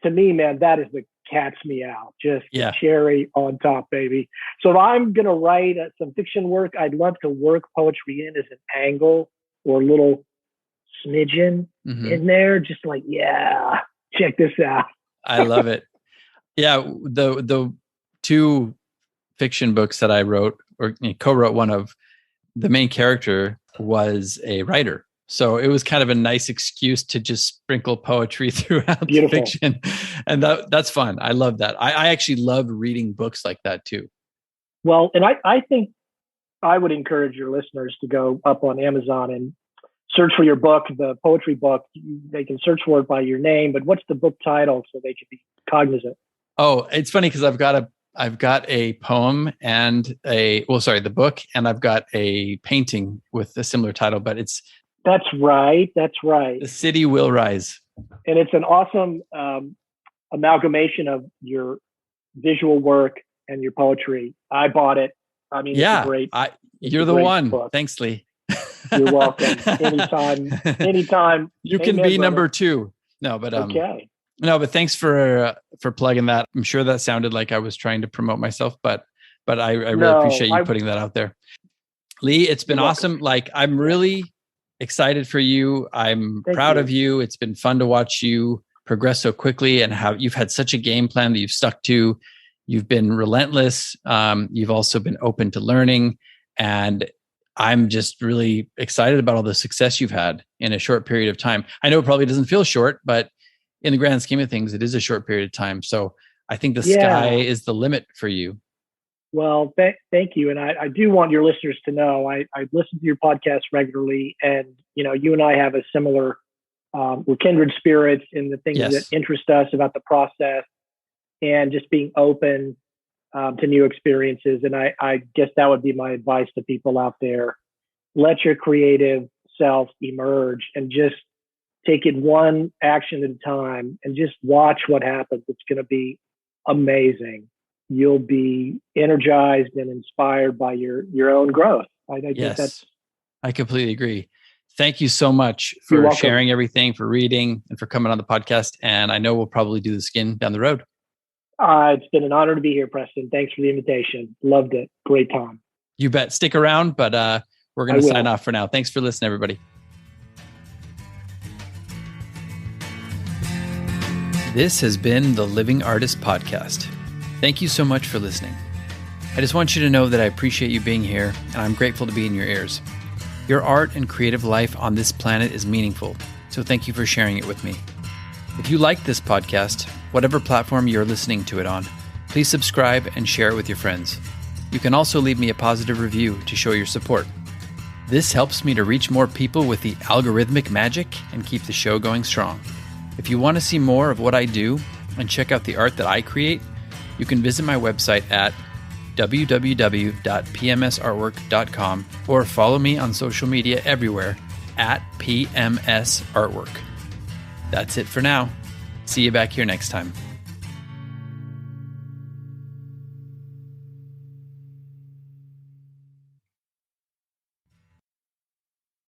To me, man, that is the catch me out. Just cherry on top, baby. So if I'm going to write some fiction work, I'd love to work poetry in as an angle or a little smidgen in there. Just like, check this out. I love it. Yeah. The 2 fiction books that I wrote or co-wrote one of, the main character was a writer. So it was kind of a nice excuse to just sprinkle poetry throughout the fiction. And that's fun. I love that. I actually love reading books like that too. Well, and I think I would encourage your listeners to go up on Amazon and search for your book, the poetry book. They can search for it by your name, but what's the book title so they can be cognizant? Oh, it's funny because I've got a poem and the book, and I've got a painting with a similar title, but That's right. The City Will Rise. And it's an awesome amalgamation of your visual work and your poetry. I bought it. I mean, it's great. You're the one. Book. Thanks, Lee. You're welcome. Anytime. You can be number 2. No, but okay. No, but thanks for plugging that. I'm sure that sounded like I was trying to promote myself, but I really appreciate you putting that out there. Lee, it's been awesome. Like, I'm really excited for you. I'm proud of you. It's been fun to watch you progress so quickly and how you've had such a game plan that you've stuck to. You've been relentless. You've also been open to learning. And I'm just really excited about all the success you've had in a short period of time. I know it probably doesn't feel short, but in the grand scheme of things, it is a short period of time. So I think the sky is the limit for you. Well, thank you. And I do want your listeners to know, I listen to your podcast regularly, and, you and I have a similar, we're kindred spirits in the things that interest us about the process, and just being open to new experiences. And I guess that would be my advice to people out there. Let your creative self emerge and just take it one action at a time and just watch what happens. It's going to be amazing. You'll be energized and inspired by your own growth. I think yes, I completely agree. Thank you so much for sharing everything, for reading, and for coming on the podcast. And I know we'll probably do this again down the road. It's been an honor to be here, Preston. Thanks for the invitation. Loved it. Great time. You bet. Stick around, but we're going to sign off for now. Thanks for listening, everybody. This has been the Living Artist Podcast. Thank you so much for listening. I just want you to know that I appreciate you being here, and I'm grateful to be in your ears. Your art and creative life on this planet is meaningful, so thank you for sharing it with me. If you like this podcast, whatever platform you're listening to it on, please subscribe and share it with your friends. You can also leave me a positive review to show your support. This helps me to reach more people with the algorithmic magic and keep the show going strong. If you want to see more of what I do and check out the art that I create, you can visit my website at www.pmsartwork.com or follow me on social media everywhere at PMS Artwork. That's it for now. See you back here next time.